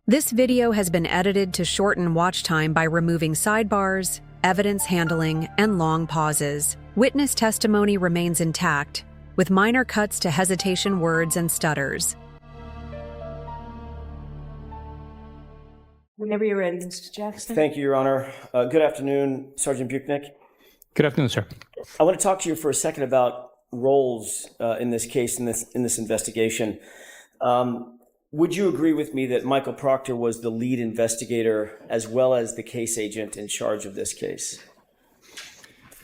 This video has been edited to shorten watch time by removing sidebars, evidence handling, and long pauses. Witness testimony remains intact, with minor cuts to hesitation words and stutters. Whenever you're ready, Mr. Jackson. Thank you, Your Honor. Good afternoon, Sergeant Bukhenik. Good afternoon, sir. I want to talk to you for a second about roles in this case, in this investigation. Would you agree with me that Michael Proctor was the lead investigator as well as the case agent in charge of this case?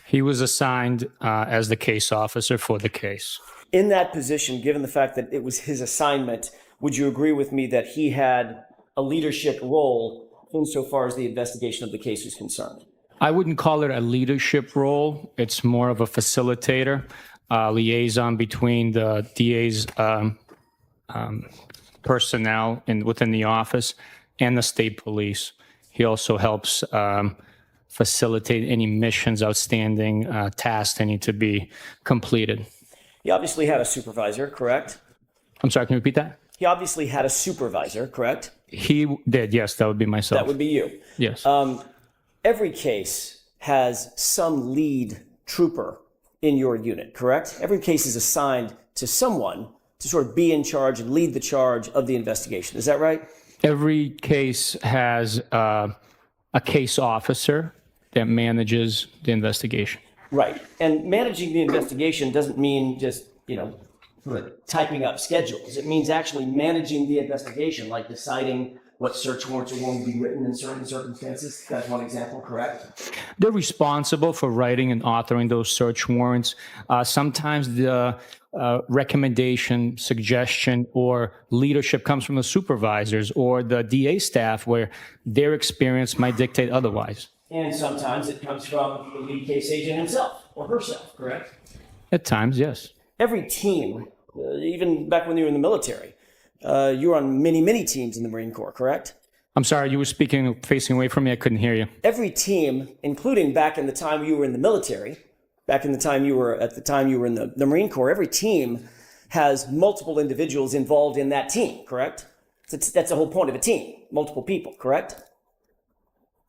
He was assigned as the case officer for the case. In that position, given the fact that it was his assignment, would you agree with me that he had a leadership role insofar as the investigation of the case is concerned? I wouldn't call it a leadership role. It's more of a facilitator, liaison between the DA's personnel within the office and the state police. He also helps facilitate any missions, outstanding tasks that need to be completed. He obviously had a supervisor, correct? I'm sorry, can you repeat that? He obviously had a supervisor, correct? He did, yes, that would be myself. That would be you. Yes. Every case has some lead trooper in your unit, correct? Every case is assigned to someone to sort of be in charge and lead the charge of the investigation. Is that right? Every case has a case officer that manages the investigation. Right. And managing the investigation doesn't mean just, typing up schedules. It means actually managing the investigation, like deciding what search warrants are going to be written in certain circumstances. That's one example, correct? They're responsible for writing and authoring those search warrants. Sometimes the recommendation, suggestion, or leadership comes from the supervisors or the DA staff, where their experience might dictate otherwise. And sometimes it comes from the lead case agent himself or herself, correct? At times, yes. Every team, even back when you were in the military, you were on many teams in the Marine Corps, correct? I'm sorry, you were speaking, facing away from me. I couldn't hear you. Every team, including back in the time you were in the military, back in the time you were in the Marine Corps, every team has multiple individuals involved in that team, correct? That's the whole point of a team, multiple people, correct?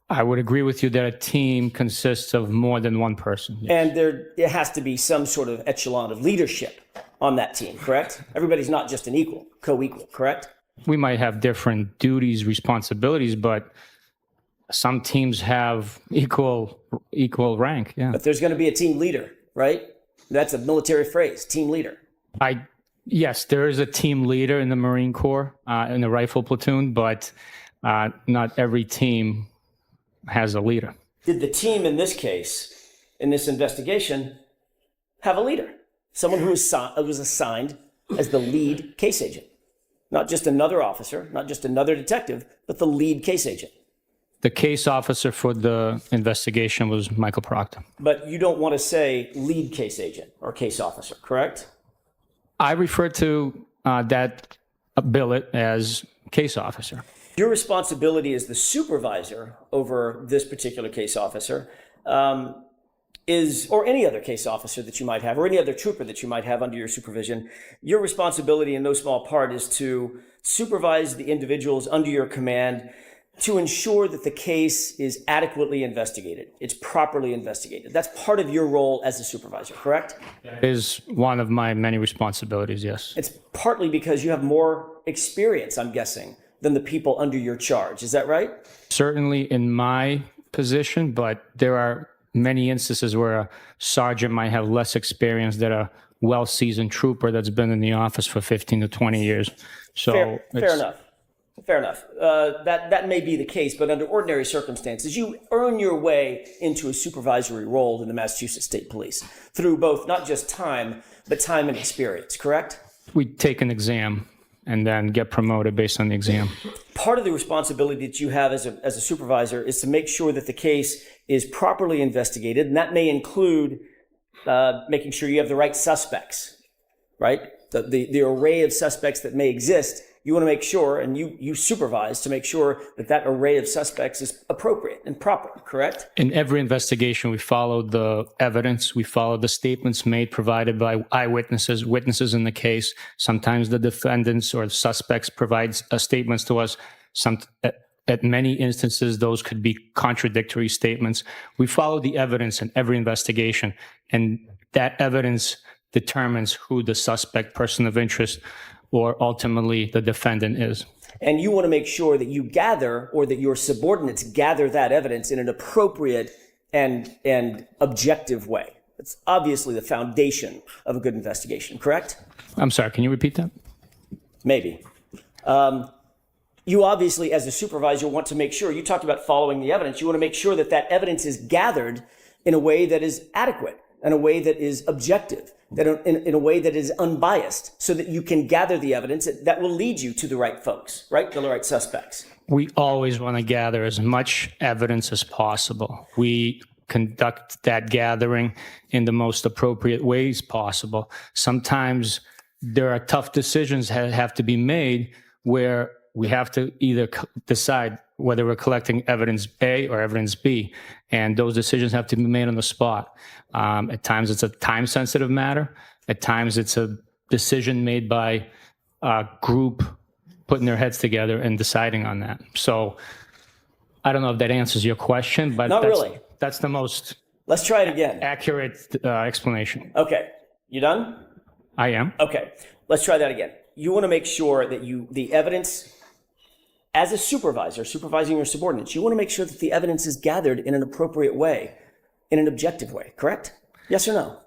I would agree with you that a team consists of more than one person. Yes. And there has to be some sort of echelon of leadership on that team, correct? Everybody's not just an equal, co-equal, correct? We might have different duties, responsibilities, but some teams have equal rank. Yeah. But there's going to be a team leader, right? That's a military phrase, team leader. Yes, there is a team leader in the Marine Corps, in the rifle platoon, but not every team has a leader. Did the team in this case, in this investigation, have a leader? Someone who was assigned as the lead case agent. Not just another officer, not just another detective, but the lead case agent. The case officer for the investigation was Michael Proctor. But you don't want to say lead case agent or case officer, correct? I refer to that billet as case officer. Your responsibility as the supervisor over this particular case officer or any other case officer that you might have, or any other trooper that you might have under your supervision, your responsibility in no small part is to supervise the individuals under your command to ensure that the case is adequately investigated. It's properly investigated. That's part of your role as a supervisor, correct? That is one of my many responsibilities, yes. It's partly because you have more experience, I'm guessing, than the people under your charge. Is that right? Certainly in my position, but there are many instances where a sergeant might have less experience than a well-seasoned trooper that's been in the office for 15 to 20 years. So fair enough. Fair enough. That may be the case, but under ordinary circumstances, you earn your way into a supervisory role in the Massachusetts State Police through both not just time, but time and experience, correct? We take an exam and then get promoted based on the exam. Part of the responsibility that you have as a supervisor is to make sure that the case is properly investigated, and that may include making sure you have the right suspects, right? The array of suspects that may exist, you want to make sure, and you supervise to make sure that array of suspects is appropriate and proper, correct? In every investigation, we follow the evidence. We follow the statements made, provided by eyewitnesses, witnesses in the case. Sometimes the defendants or the suspects provide statements to us At many instances, those could be contradictory statements. We follow the evidence in every investigation, and that evidence determines who the suspect, person of interest, or ultimately the defendant is. And you want to make sure that you gather, or that your subordinates gather, that evidence in an appropriate and objective way. It's obviously the foundation of a good investigation, correct? I'm sorry, can you repeat that? Maybe. You obviously, as a supervisor, want to make sure, you talked about following the evidence, you want to make sure that that evidence is gathered in a way that is adequate, in a way that is objective, that in a way that is unbiased, so that you can gather the evidence that will lead you to the right folks, right? The right suspects. We always want to gather as much evidence as possible. We conduct that gathering in the most appropriate ways possible. Sometimes there are tough decisions that have to be made where we have to either decide whether we're collecting evidence A or evidence B, and those decisions have to be made on the spot. At times it's a time-sensitive matter. At times it's a decision made by a group putting their heads together and deciding on that. So I don't know if that answers your question, but that's the most Let's try it again. Accurate explanation. Okay. You done? I am. Okay. Let's try that again. You want to make sure that the evidence, as a supervisor, supervising your subordinates, you want to make sure that the evidence is gathered in an appropriate way, in an objective way, correct? Yes or no?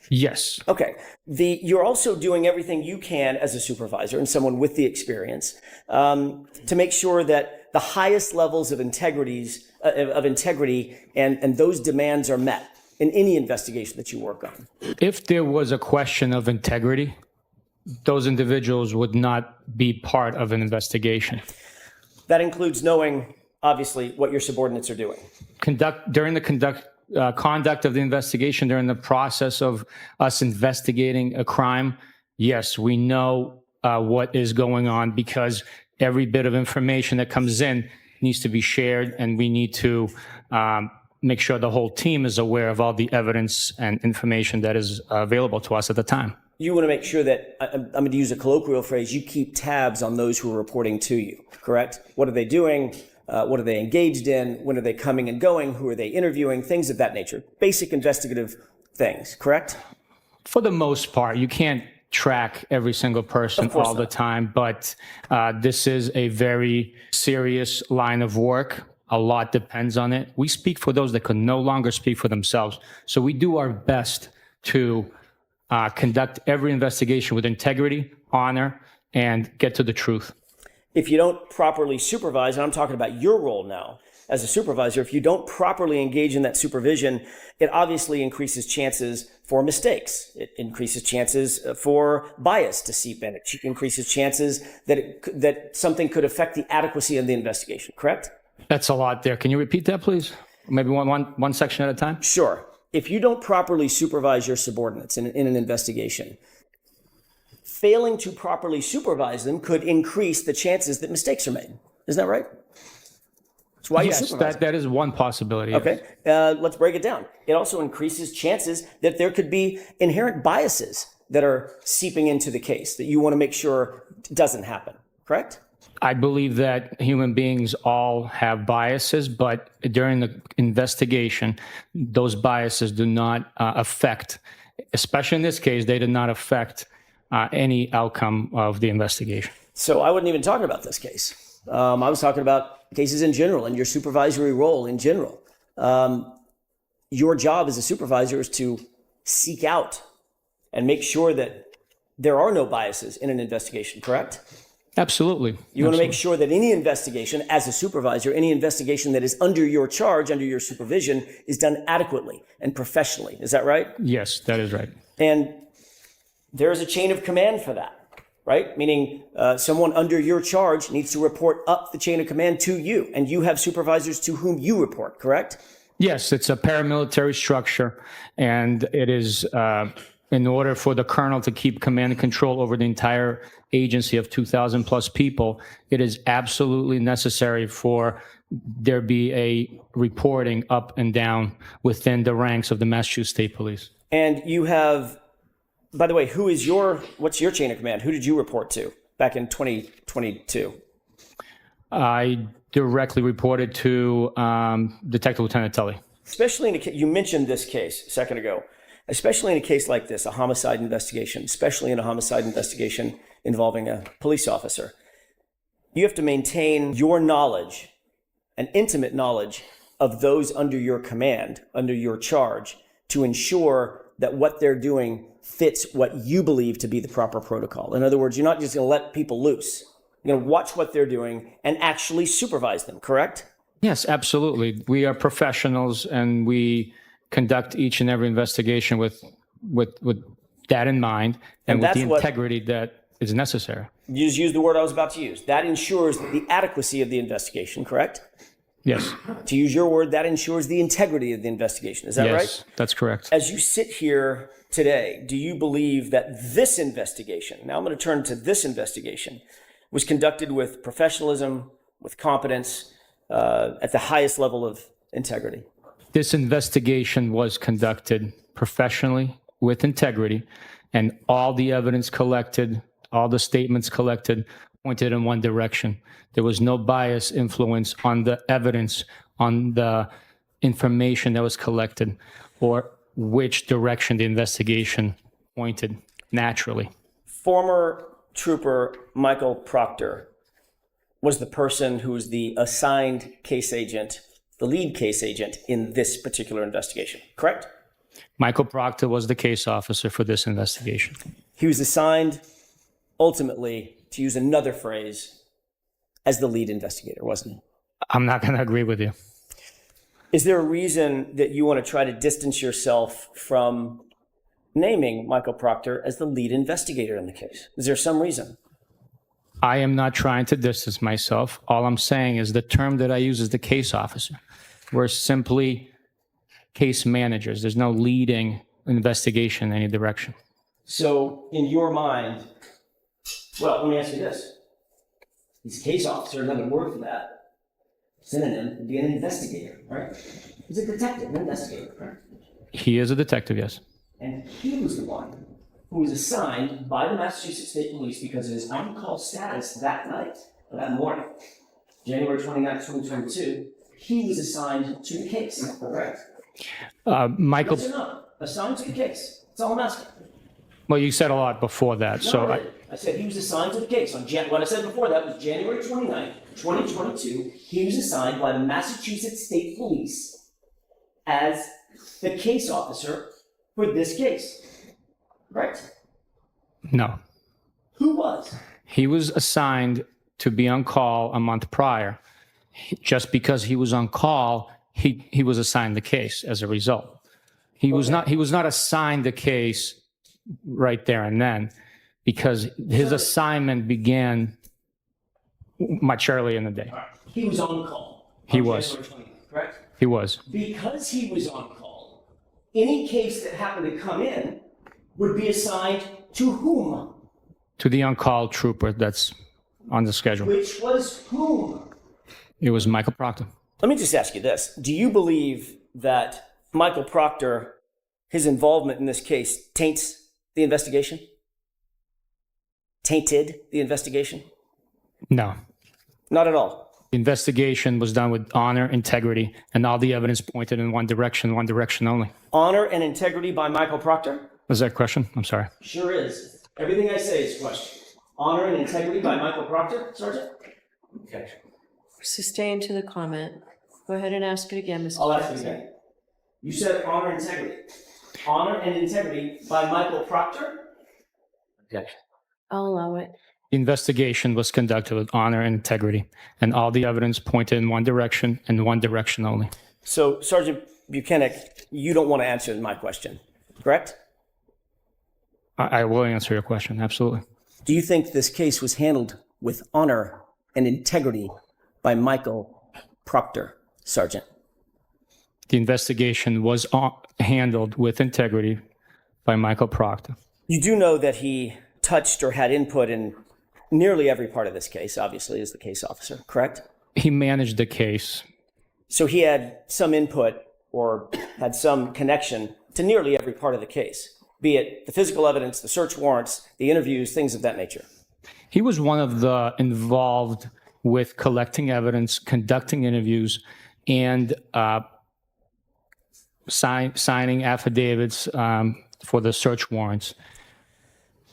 Yes. Okay. You're also doing everything you can as a supervisor and someone with the experience to make sure that the highest levels of integrity and those demands are met in any investigation that you work on. If there was a question of integrity, those individuals would not be part of an investigation. That includes knowing, obviously, what your subordinates are doing. During the conduct of the investigation, during the process of us investigating a crime, yes, we know what is going on, because every bit of information that comes in needs to be shared, and we need to make sure the whole team is aware of all the evidence and information that is available to us at the time. You want to make sure that, I'm going to use a colloquial phrase, you keep tabs on those who are reporting to you, correct? What are they doing? What are they engaged in? When are they coming and going? Who are they interviewing? Things of that nature. Basic investigative things, correct? For the most part, you can't track every single person all the time, but this is a very serious line of work. A lot depends on it. We speak for those that can no longer speak for themselves. So we do our best to conduct every investigation with integrity, honor, and get to the truth. If you don't properly supervise, and I'm talking about your role now as a supervisor, if you don't properly engage in that supervision, it obviously increases chances for mistakes. It increases chances for bias to seep in. It increases chances that something could affect the adequacy of the investigation, correct? That's a lot there. Can you repeat that, please? Maybe one section at a time? Sure. If you don't properly supervise your subordinates in an investigation, failing to properly supervise them could increase the chances that mistakes are made. Isn't that right? That's why you supervise. That is one possibility. Okay. Let's break it down. It also increases chances that there could be inherent biases that are seeping into the case that you want to make sure doesn't happen. Correct? I believe that human beings all have biases, but during the investigation, those biases do not affect, especially in this case, they did not affect any outcome of the investigation. So I wasn't even talking about this case. I was talking about cases in general and your supervisory role in general. Your job as a supervisor is to seek out and make sure that there are no biases in an investigation, correct? Absolutely. You want to make sure that any investigation, as a supervisor, any investigation that is under your charge, under your supervision, is done adequately and professionally. Is that right? Yes, that is right. And there is a chain of command for that, right? Meaning someone under your charge needs to report up the chain of command to you, and you have supervisors to whom you report, correct? Yes, it's a paramilitary structure, and it is in order for the colonel to keep command and control over the entire agency of 2,000 plus people, it is absolutely necessary for there be a reporting up and down within the ranks of the Massachusetts State Police. And you have, by the way, what's your chain of command? Who did you report to back in 2022? I directly reported to Detective Lieutenant Tully. Especially in a case, you mentioned this case a second ago, especially in a case like this, a homicide investigation, especially in a homicide investigation involving a police officer. You have to maintain your knowledge, an intimate knowledge of those under your command, under your charge, to ensure that what they're doing fits what you believe to be the proper protocol. In other words, you're not just going to let people loose. You're going to watch what they're doing and actually supervise them, correct? Yes, absolutely. We are professionals, and we conduct each and every investigation with that in mind and with the integrity that is necessary. You just used the word I was about to use. That ensures the adequacy of the investigation, correct? Yes. To use your word, that ensures the integrity of the investigation. Is that right? Yes, that's correct. As you sit here today, do you believe that this investigation, now I'm going to turn to this investigation, was conducted with professionalism, with competence, at the highest level of integrity? This investigation was conducted professionally, with integrity, and all the evidence collected, all the statements collected, pointed in one direction. There was no bias influence on the evidence, on the information that was collected, or which direction the investigation pointed naturally. Former Trooper Michael Proctor was the person who was the assigned case agent, the lead case agent in this particular investigation, correct? Michael Proctor was the case officer for this investigation. He was assigned, ultimately, to use another phrase, as the lead investigator, wasn't he? I'm not going to agree with you. Is there a reason that you want to try to distance yourself from naming Michael Proctor as the lead investigator in the case? Is there some reason? I am not trying to distance myself. All I'm saying is the term that I use is the case officer. We're simply case managers. There's no leading investigation in any direction. So in your mind, well, let me ask you this. He's a case officer, another word for that. Synonym would be an investigator, right? He's a detective, an investigator, right? He is a detective, yes. And he was the one who was assigned by the Massachusetts State Police because of his on-call status that night, or that morning, January 29th, 2022, he was assigned to the case, correct? Michael... Yes or no? Assigned to the case. That's all I'm asking. Well, you said a lot before that, No, I said he was assigned to the case. What I said before that was January 29th, 2022. He was assigned by the Massachusetts State Police as the case officer for this case. Correct? No. Who was? He was assigned to be on call a month prior. Just because he was on call, he was assigned the case as a result. He was not assigned the case right there and then, because his assignment began much earlier in the day. He was on call. He was. January 29th, correct? He was. Because he was on call, any case that happened to come in would be assigned to whom? To the on-call trooper that's on the schedule. Which was whom? It was Michael Proctor. Let me just ask you this. Do you believe that Michael Proctor, his involvement in this case, taints the investigation? Tainted the investigation? No. Not at all. The investigation was done with honor, integrity, and all the evidence pointed in one direction only. Honor and integrity by Michael Proctor? Was that a question? I'm sorry. Sure is. Everything I say is a question. Honor and integrity by Michael Proctor, Sergeant? Okay. Sustain to the comment. Go ahead and ask it again, Mr. I'll ask it President. again. You said honor and integrity. Honor and integrity by Michael Proctor? Objection. I'll allow it. The investigation was conducted with honor and integrity, and all the evidence pointed in one direction and one direction only. So, Sergeant Bukhenik, you don't want to answer my question, correct? I will answer your question, absolutely. Do you think this case was handled with honor and integrity by Michael Proctor, Sergeant? The investigation was handled with integrity by Michael Proctor. You do know that he touched or had input in nearly every part of this case, obviously, as the case officer, correct? He managed the case. So he had some input or had some connection to nearly every part of the case, be it the physical evidence, the search warrants, the interviews, things of that nature. He was one of the involved with collecting evidence, conducting interviews, and signing affidavits for the search warrants.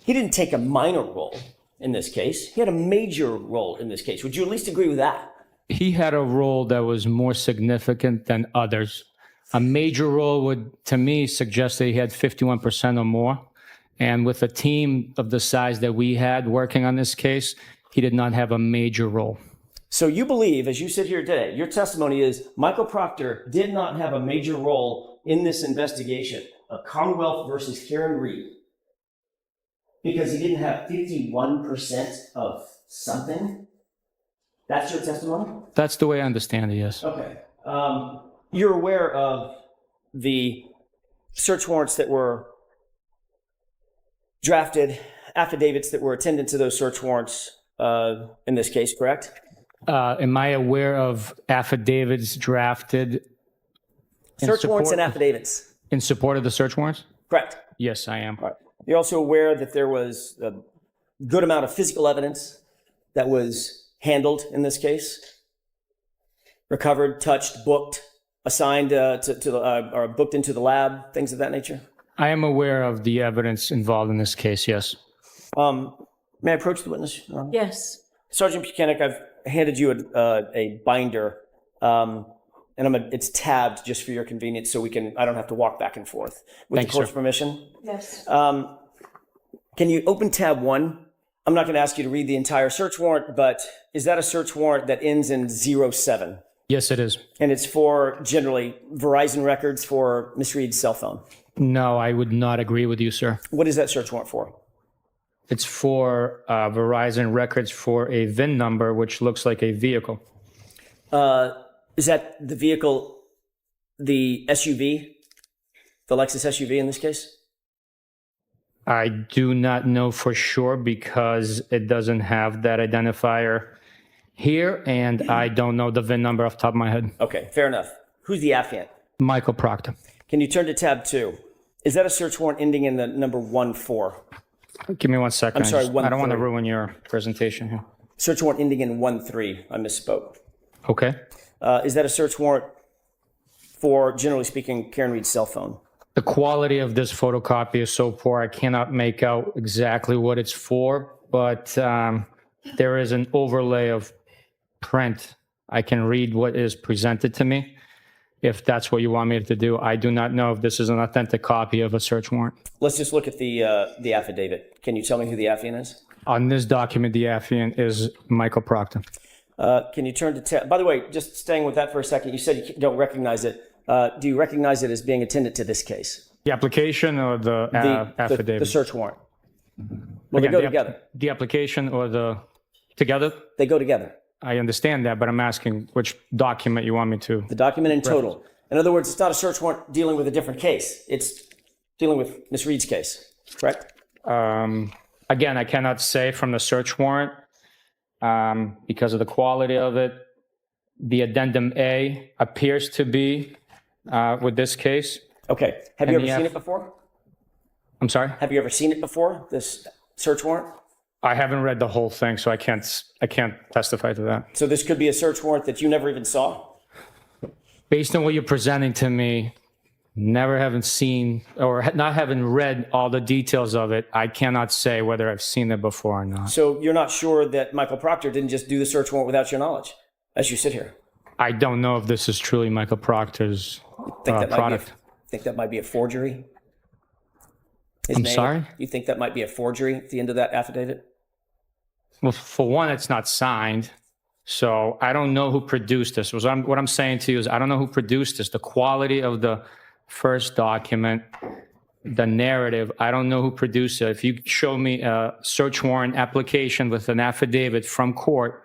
He didn't take a minor role in this case. He had a major role in this case. Would you at least agree with that? He had a role that was more significant than others. A major role would, to me, suggest that he had 51% or more. And with a team of the size that we had working on this case, he did not have a major role. So you believe, as you sit here today, your testimony is Michael Proctor did not have a major role in this investigation of Commonwealth versus Karen Reed because he didn't have 51% of something? That's your testimony? That's the way I understand it, yes. Okay. You're aware of the search warrants that were drafted, affidavits that were attendant to those search warrants in this case, correct? Am I aware of affidavits drafted? Search warrants and affidavits. In support of the search warrants? Correct. Yes, I am. All right. You're also aware that there was a good amount of physical evidence that was handled in this case? Recovered, touched, booked, assigned or booked into the lab, things of that nature? I am aware of the evidence involved in this case, yes. May I approach the witness? Yes. Sergeant Bukhenik, I've handed you a binder, and it's tabbed just for your convenience, so I don't have to walk back and forth. With Thanks, the court's sir. permission. Yes. Can you open tab 1? I'm not going to ask you to read the entire search warrant, but is that a search warrant that ends in 07? Yes, it is. And it's for generally Verizon records for Miss Reed's cell phone. No, I would not agree with you, sir. What is that search warrant for? It's for Verizon records for a VIN number, which looks like a vehicle. Is that the vehicle, the SUV, the Lexus SUV in this case? I do not know for sure because it doesn't have that identifier here, and I don't know the VIN number off the top of my head. Okay, fair enough. Who's the affiant? Michael Proctor. Can you turn to tab 2? Is that a search warrant ending in the number 14? Give me 1 second. I'm sorry, I don't want to 13. ruin your presentation here. Search warrant ending in 13. I misspoke. Okay. Is that a search warrant for, generally speaking, Karen Reed's cell phone? The quality of this photocopy is so poor, I cannot make out exactly what it's for, but there is an overlay of print. I can read what is presented to me, if that's what you want me to do. I do not know if this is an authentic copy of a search warrant. Let's just look at the affidavit. Can you tell me who the affiant is? On this document, the affiant is Michael Proctor. Can you turn to tab? By the way, just staying with that for a second, you said you don't recognize it. Do you recognize it as being attendant to this case? The application or the affidavit? The search warrant. Well, Again, they go together. The application or the together? They go together. I understand that, but I'm asking which document you want me to. The document in total. In other words, it's not a search warrant dealing with a different case. It's dealing with Ms. Reed's case, correct? Again, I cannot say from the search warrant because of the quality of it. The addendum A appears to be with this case. Okay. Have you And ever the seen it before? I'm sorry? Have you ever seen it before, this search warrant? I haven't read the whole thing, so I can't testify to that. So this could be a search warrant that you never even saw? Based on what you're presenting to me, never having seen or not having read all the details of it, I cannot say whether I've seen it before or not. So you're not sure that Michael Proctor didn't just do the search warrant without your knowledge as you sit here? I don't know if this is truly Michael Proctor's product. Think that might be a forgery? I'm sorry? You think that might be a forgery at the end of that affidavit? Well, for one, it's not signed. So I don't know who produced this. What I'm saying to you is I don't know who produced this. The quality of the first document, the narrative, I don't know who produced it. If you show me a search warrant application with an affidavit from court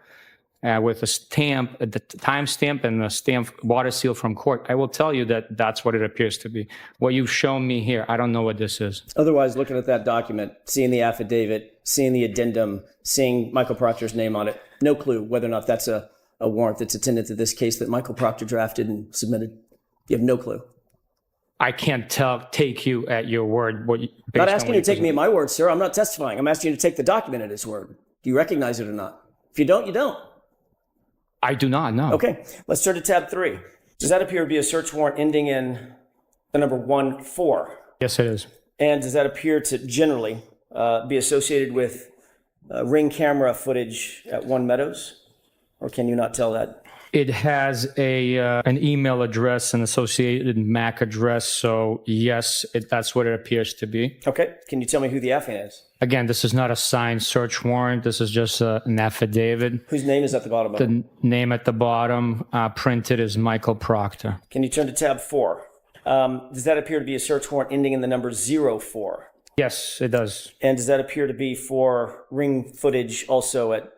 with a stamp, the timestamp and the stamp water seal from court, I will tell you that that's what it appears to be. What you've shown me here, I don't know what this is. Otherwise, looking at that document, seeing the affidavit, seeing the addendum, seeing Michael Proctor's name on it, no clue whether or not that's a warrant that's attendant to this case that Michael Proctor drafted and submitted. You have no clue. I can't take you at your word. I'm not asking you to take me at my word, sir. I'm not testifying. I'm asking you to take the document at his word. Do you recognize it or not? If you don't, you don't. I do not know. Okay, let's turn to tab 3. Does that appear to be a search warrant ending in the number 14? Yes, it is. And does that appear to generally be associated with Ring camera footage at One Meadows? Or can you not tell that? It has an email address, an associated MAC address. So yes, that's what it appears to be. Okay, can you tell me who the affiant is? Again, this is not a signed search warrant. This is just an affidavit. Whose name is at the bottom of it? The name at the bottom printed is Michael Proctor. Can you turn to tab 4? Does that appear to be a search warrant ending in the number 04? Yes, it does. And does that appear to be for Ring footage also at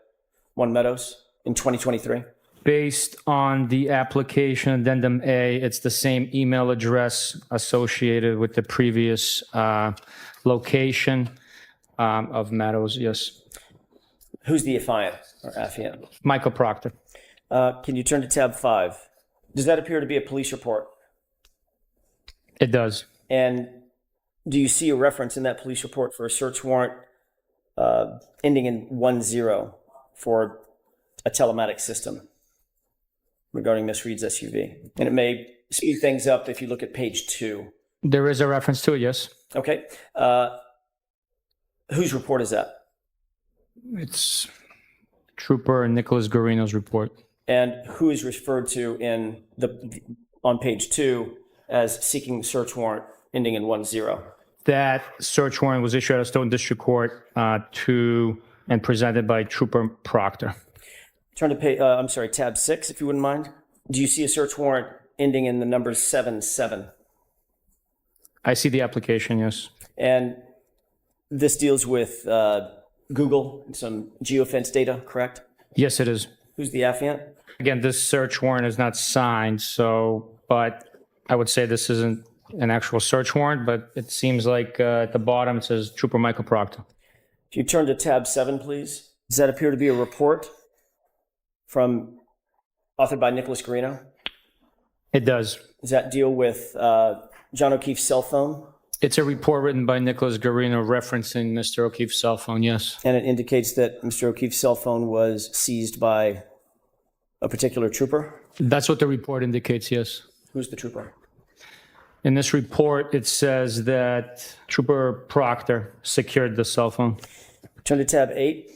One Meadows in 2023? Based on the application addendum A, it's the same email address associated with the previous location of Meadows, yes. Who's the affiant or affiant? Michael Proctor. Can you turn to tab 5? Does that appear to be a police report? It does. And do you see a reference in that police report for a search warrant ending in 10 for a telematic system regarding Miss Reed's SUV? And it may speed things up if you look at page 2. There is a reference to it, yes. Okay. Whose report is that? It's Trooper Nicholas Guarino's report. And who is referred to on page 2 as seeking search warrant ending in 10? That search warrant was issued at Stoughton District Court and presented by Trooper Proctor. Turn to tab 6, if you wouldn't mind. Do you see a search warrant ending in the number 77? I see the application, yes. And this deals with Google and some geofence data, correct? Yes, it is. Who's the affiant? Again, this search warrant is not signed, but I would say this isn't an actual search warrant, but it seems like at the bottom it says Trooper Michael Proctor. If you turn to tab 7, please. Does that appear to be a report authored by Nicholas Guarino? It does. Does that deal with John O'Keefe's cell phone? It's a report written by Nicholas Guarino referencing Mr. O'Keefe's cell phone, yes. And it indicates that Mr. O'Keefe's cell phone was seized by a particular trooper? That's what the report indicates, yes. Who's the trooper? In this report, it says that Trooper Proctor secured the cell phone. Turn to tab 8,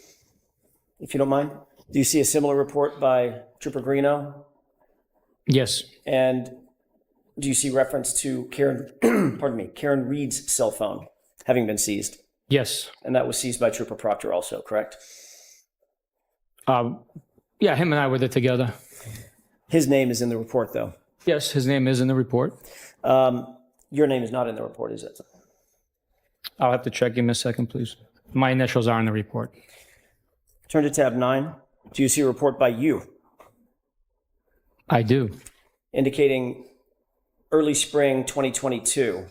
if you don't mind. Do you see a similar report by Trooper Guarino? Yes. And do you see reference to Karen Reed's cell phone having been seized? Yes. And that was seized by Trooper Proctor also, correct? Yeah, him and I were there together. His name is in the report, though. Yes, his name is in the report. Your name is not in the report, is it? I'll have to check. Give me a second, please. My initials are in the report. Turn to tab 9. Do you see a report by you I do. indicating early spring 2022? There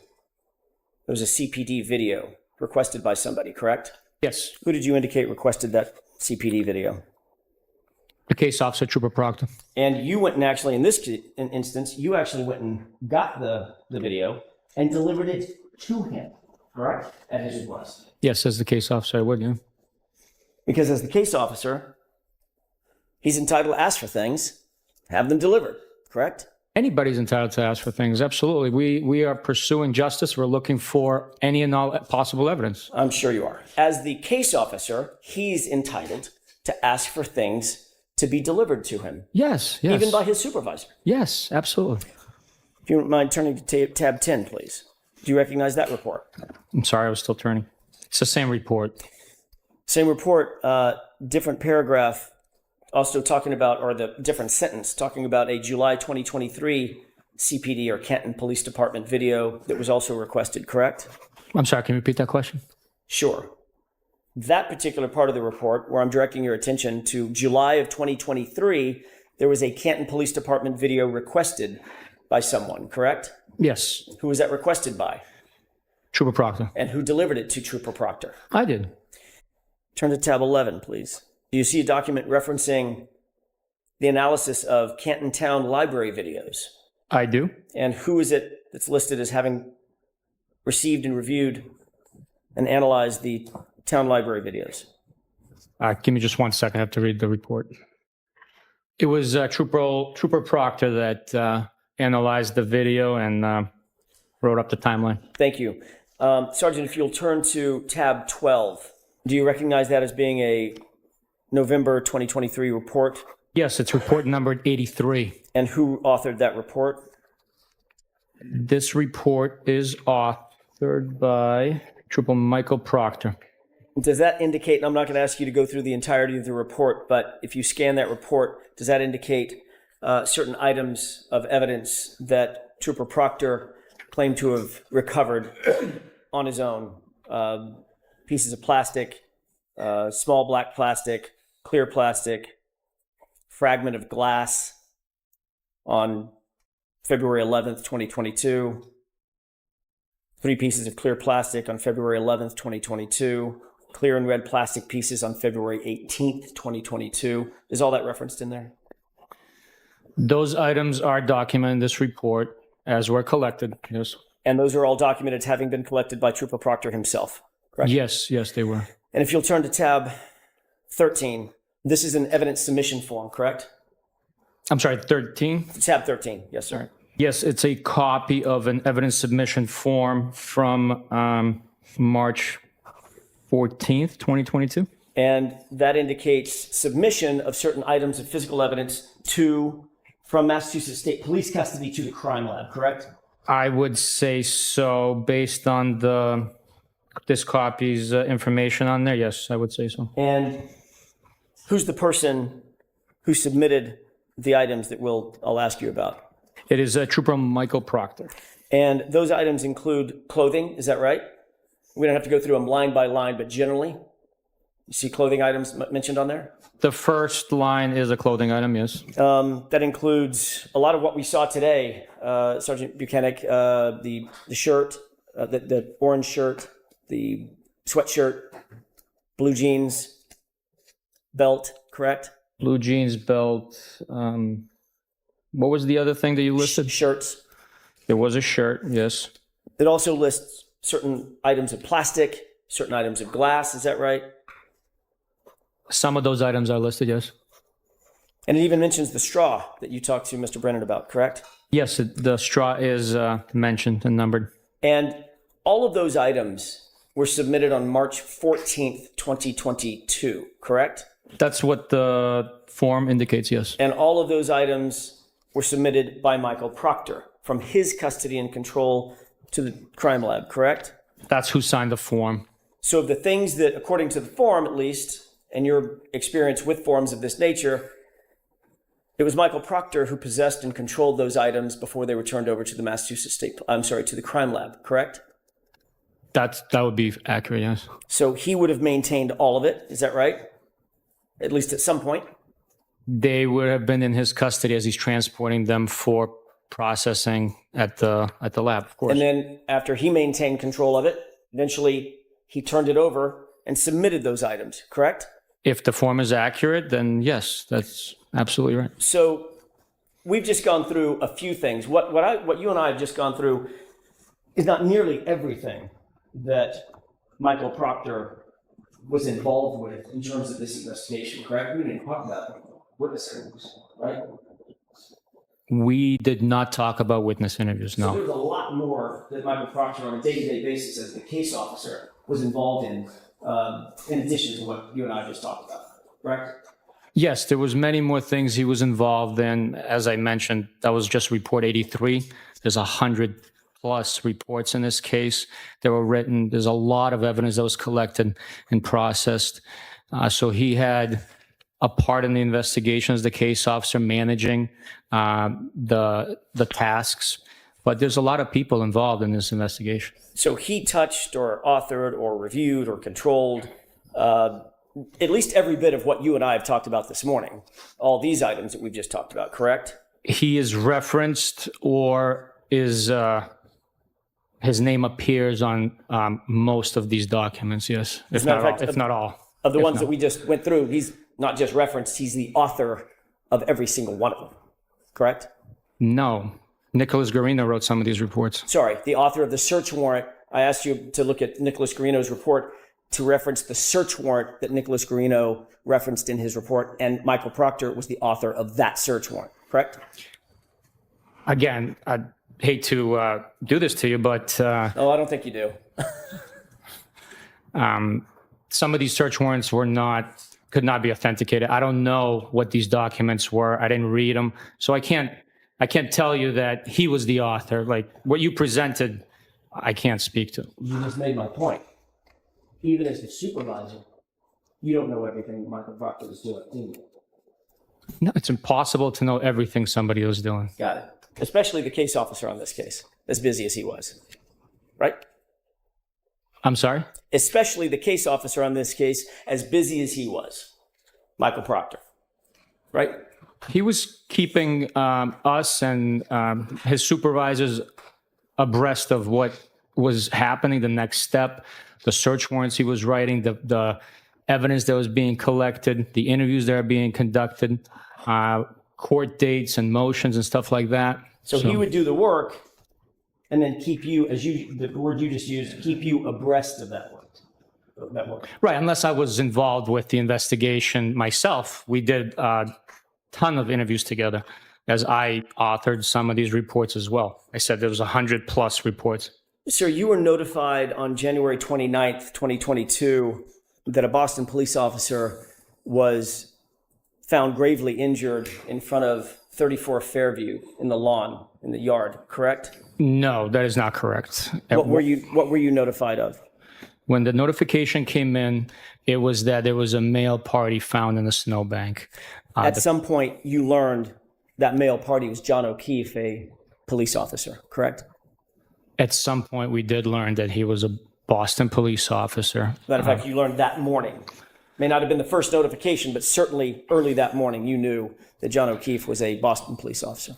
was a CPD video requested by somebody, correct? Yes. Who did you indicate requested that CPD video? The case officer, Trooper Proctor. And you went and actually, in this instance, you actually went and got the video and delivered it to him, correct? At his request. Yes, as the case officer, I would, yeah. Because as the case officer, he's entitled to ask for things, have them delivered, correct? Anybody's entitled to ask for things, absolutely. We are pursuing justice. We're looking for any and all possible evidence. I'm sure you are. As the case officer, he's entitled to ask for things to be delivered to him. Yes, yes. Even by his supervisor. Yes, absolutely. If you don't mind turning to tab 10, please. Do you recognize that report? I'm sorry, I was still turning. It's the same report. Same report, different paragraph, also talking about, or the different sentence, talking about a July 2023 CPD or Canton Police Department video that was also requested, correct? I'm sorry, can you repeat that question? Sure. That particular part of the report, where I'm directing your attention to July of 2023, there was a Canton Police Department video requested by someone, correct? Yes. Who was that requested by? Trooper Proctor. And who delivered it to Trooper Proctor? I did. Turn to tab 11, please. Do you see a document referencing the analysis of Canton Town Library videos? I do. And who is it that's listed as having received and reviewed and analyzed the town library videos? Give me just 1 second. I have to read the report. It was Trooper Proctor that analyzed the video and wrote up the timeline. Thank you. Sergeant, if you'll turn to tab 12, do you recognize that as being a November 2023 report? Yes, it's report numbered 83. And who authored that report? This report is authored by Trooper Michael Proctor. Does that indicate, and I'm not going to ask you to go through the entirety of the report, but if you scan that report, does that indicate certain items of evidence that Trooper Proctor claimed to have recovered on his own? Pieces of plastic, small black plastic, clear plastic, fragment of glass on February 11th, 2022, 3 pieces of clear plastic on February 11th, 2022, clear and red plastic pieces on February 18th, 2022. Is all that referenced in there? Those items are documented in this report as were collected, yes. And those are all documented having been collected by Trooper Proctor himself, correct? Yes, they were. And if you'll turn to tab 13, this is an evidence submission form, correct? I'm sorry, 13? Tab 13, yes, sir. Yes, it's a copy of an evidence submission form from March 14th, 2022. And that indicates submission of certain items of physical evidence from Massachusetts State Police custody to the crime lab, correct? I would say so, based on this copy's information on there. Yes, I would say so. And who's the person who submitted the items that I'll ask you about? It is Trooper Michael Proctor. And those items include clothing, is that right? We don't have to go through them line by line, but generally, you see clothing items mentioned on there? The first line is a clothing item, yes. That includes a lot of what we saw today, Sergeant Bukhenik, the shirt, the orange shirt, the sweatshirt, blue jeans, belt, correct? Blue jeans, belt. What was the other thing that you listed? Shirts. There was a shirt, yes. It also lists certain items of plastic, certain items of glass, is that right? Some of those items are listed, yes. And it even mentions the straw that you talked to Mr. Brennan about, correct? Yes, the straw is mentioned and numbered. And all of those items were submitted on March 14th, 2022, correct? That's what the form indicates, yes. And all of those items were submitted by Michael Proctor from his custody and control to the crime lab, correct? That's who signed the form. So the things that, according to the form at least, and your experience with forms of this nature, it was Michael Proctor who possessed and controlled those items before they were turned over to the to the crime lab, correct? That would be accurate, yes. So he would have maintained all of it, is that right? At least at some point? They would have been in his custody as he's transporting them for processing at the lab, of course. And then after he maintained control of it, eventually he turned it over and submitted those items, correct? If the form is accurate, then yes, that's absolutely right. So we've just gone through a few things. What you and I have just gone through is not nearly everything that Michael Proctor was involved with in terms of this investigation, correct? We didn't talk about witness interviews, right? We did not talk about witness interviews, no. So there's a lot more that Michael Proctor on a day-to-day basis as the case officer was involved in addition to what you and I just talked about, correct? Yes, there was many more things he was involved in. As I mentioned, that was just report 83. There's 100+ reports in this case that were written. There's a lot of evidence that was collected and processed. So he had a part in the investigation as the case officer managing the tasks. But there's a lot of people involved in this investigation. So he touched or authored or reviewed or controlled at least every bit of what you and I have talked about this morning, all these items that we've just talked about, correct? He is referenced or his name appears on most of these documents, yes, if not all. Of the ones that we just went through, he's not just referenced, he's the author of every single one of them, correct? No. Nicholas Garino wrote some of these reports. Sorry, the author of the search warrant. I asked you to look at Nicholas Garino's report to reference the search warrant that Nicholas Guarino referenced in his report, and Michael Proctor was the author of that search warrant, correct? Again, I hate to do this to you, but Oh, I don't think you do. some of these search warrants could not be authenticated. I don't know what these documents were. I didn't read them, so I can't tell you that he was the author. Like what you presented, I can't speak to. You just made my point. Even as the supervisor, you don't know everything Michael Proctor was doing, do you? No, it's impossible to know everything somebody was doing. Got it. Especially the case officer on this case, as busy as he was, right? I'm sorry? Especially the case officer on this case, as busy as he was, Michael Proctor, right? He was keeping us and his supervisors abreast of what was happening, the next step, the search warrants he was writing, the evidence that was being collected, the interviews that are being conducted, court dates and motions and stuff like that. So he would do the work and then keep you, the word you just used, keep you abreast of that work. Right, unless I was involved with the investigation myself. We did a ton of interviews together, as I authored some of these reports as well. I said there was 100+ reports. Sir, you were notified on January 29th, 2022, that a Boston police officer was found gravely injured in front of 34 Fairview in the lawn, in the yard, correct? No, that is not correct. What were you notified of? When the notification came in, it was that there was a male party found in the snowbank. At some point, you learned that male party was John O'Keefe, a police officer, correct? At some point, we did learn that he was a Boston police officer. Matter of fact, you learned that morning. May not have been the first notification, but certainly early that morning, you knew that John O'Keefe was a Boston police officer.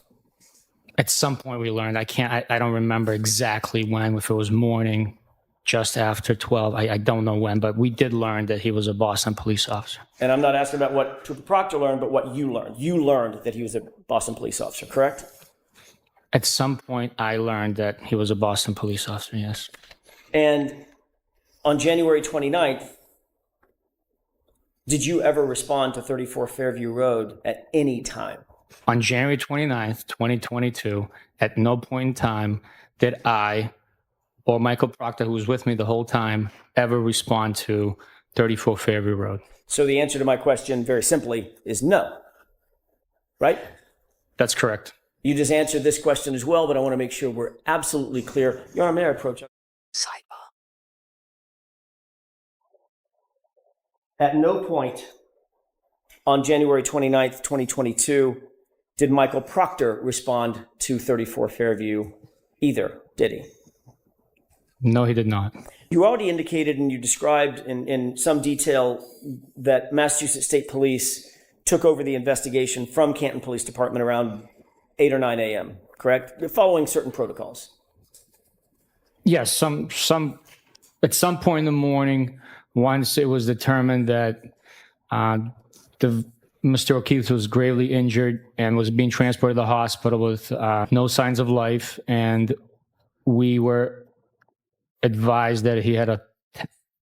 At some point, we learned. I don't remember exactly when, if it was morning, just after 12. I don't know when, but we did learn that he was a Boston police officer. And I'm not asking about what Trooper Proctor learned, but what you learned. You learned that he was a Boston police officer, correct? At some point, I learned that he was a Boston police officer, yes. And on January 29th, did you ever respond to 34 Fairview Road at any time? On January 29th, 2022, at no point in time did I or Michael Proctor, who was with me the whole time, ever respond to 34 Fairview Road. So the answer to my question, very simply, is no, right? That's correct. You just answered this question as well, but I want to make sure we're absolutely clear. Your Honor, may I approach? Sidebar. At no point on January 29th, 2022, did Michael Proctor respond to 34 Fairview either, did he? No, he did not. You already indicated and you described in some detail that Massachusetts State Police took over the investigation from Canton Police Department around 8 or 9 a.m., correct? Following certain protocols. Yes, at some point in the morning, once it was determined that Mr. O'Keefe was gravely injured and was being transported to the hospital with no signs of life, and we were advised that he had a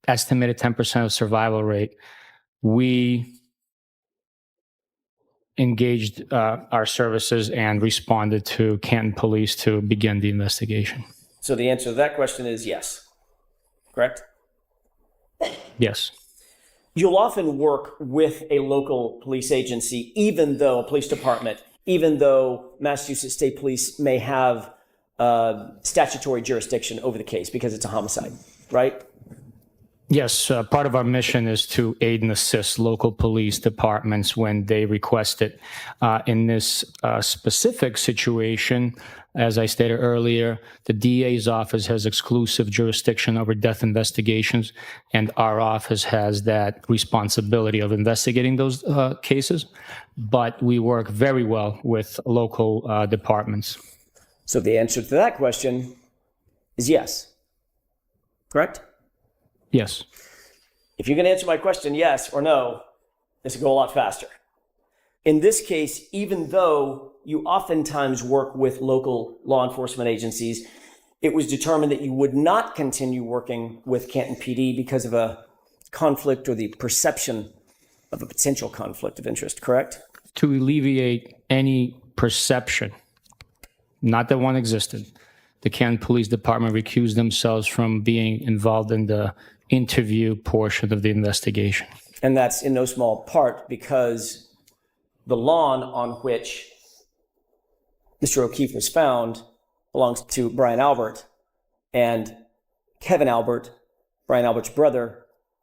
estimated 10% of survival rate, we engaged our services and responded to Canton Police to begin the investigation. So the answer to that question is yes, correct? Yes. You'll often work with a local police agency, even though a police department, even though Massachusetts State Police may have statutory jurisdiction over the case because it's a homicide, right? Yes, part of our mission is to aid and assist local police departments when they request it. In this specific situation, as I stated earlier, the DA's office has exclusive jurisdiction over death investigations, and our office has that responsibility of investigating those cases. But we work very well with local departments. So the answer to that question is yes, correct? Yes. If you can answer my question yes or no, this will go a lot faster. In this case, even though you oftentimes work with local law enforcement agencies, it was determined that you would not continue working with Canton PD because of a conflict or the perception of a potential conflict of interest, correct? To alleviate any perception, not that one existed, the Canton Police Department recused themselves from being involved in the interview portion of the investigation. And that's in no small part because the lawn on which Mr. O'Keefe was found belongs to Brian Albert, and Kevin Albert, Brian Albert's brother,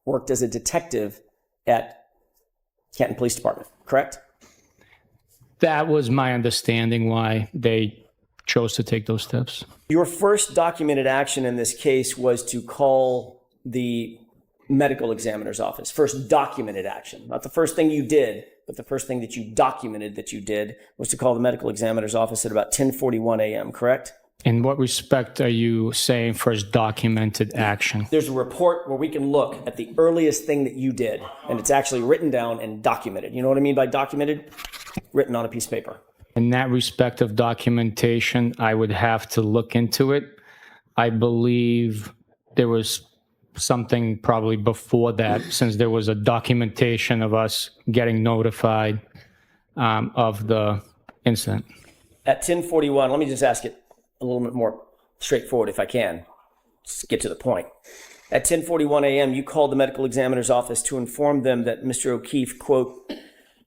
worked as a detective at Canton Police Department, correct? That was my understanding why they chose to take those steps. Your first documented action in this case was to call the medical examiner's office. First documented action. Not the first thing you did, but the first thing that you documented that you did was to call the medical examiner's office at about 10:41 a.m., correct? In what respect are you saying first documented action? There's a report where we can look at the earliest thing that you did, and it's actually written down and documented. You know what I mean by documented? Written on a piece of paper. In that respect of documentation, I would have to look into it. I believe there was something probably before that, since there was a documentation of us getting notified of the incident. At 10:41, let me just ask it a little bit more straightforward if I can. Just get to the point. At 10:41 a.m., you called the medical examiner's office to inform them that Mr. O'Keefe, quote,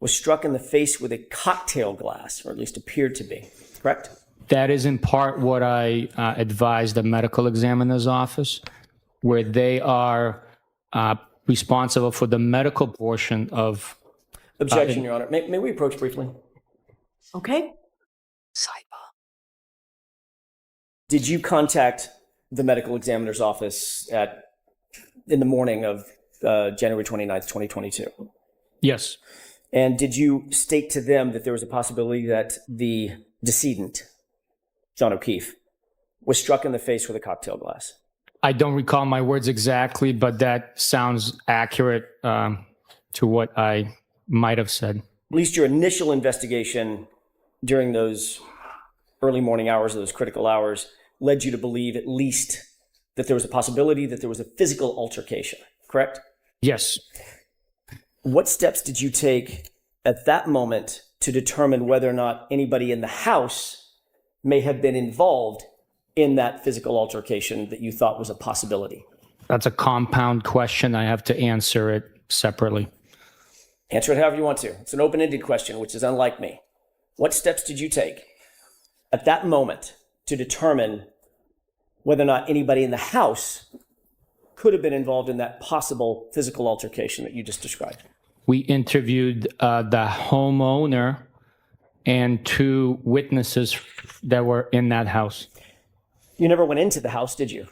was struck in the face with a cocktail glass, or at least appeared to be, correct? That is in part what I advised the medical examiner's office, where they are responsible for the medical portion of... Objection, Your Honor. May we approach briefly? Okay. Did you contact the medical examiner's office in the morning of January 29th, 2022? Yes. And did you state to them that there was a possibility that the decedent, John O'Keefe, was struck in the face with a cocktail glass? I don't recall my words exactly, but that sounds accurate to what I might have said. At least your initial investigation during those early morning hours, those critical hours, led you to believe at least that there was a possibility that there was a physical altercation, correct? Yes. What steps did you take at that moment to determine whether or not anybody in the house may have been involved in that physical altercation that you thought was a possibility? That's a compound question. I have to answer it separately. Answer it however you want to. It's an open-ended question, which is unlike me. What steps did you take at that moment to determine whether or not anybody in the house could have been involved in that possible physical altercation that you just described? We interviewed the homeowner and two witnesses that were in that house. You never went into the house, did you?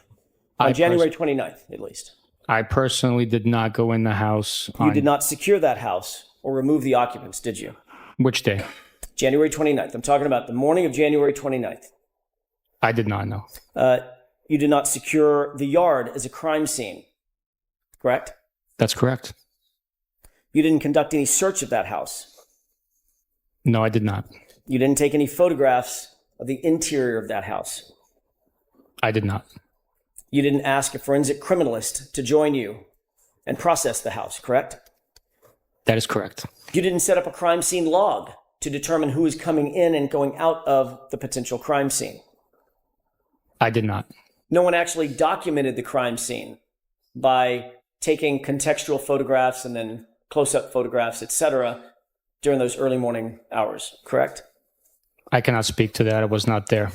On January 29th, at least. I personally did not go in the house. You did not secure that house or remove the occupants, did you? Which day? January 29th. I'm talking about the morning of January 29th. I did not know. You did not secure the yard as a crime scene, correct? That's correct. You didn't conduct any search of that house. No, I did not. You didn't take any photographs of the interior of that house. I did not. You didn't ask a forensic criminalist to join you and process the house, correct? That is correct. You didn't set up a crime scene log to determine who is coming in and going out of the potential crime scene. I did not. No one actually documented the crime scene by taking contextual photographs and then close-up photographs, etc., during those early morning hours, correct? I cannot speak to that. I was not there.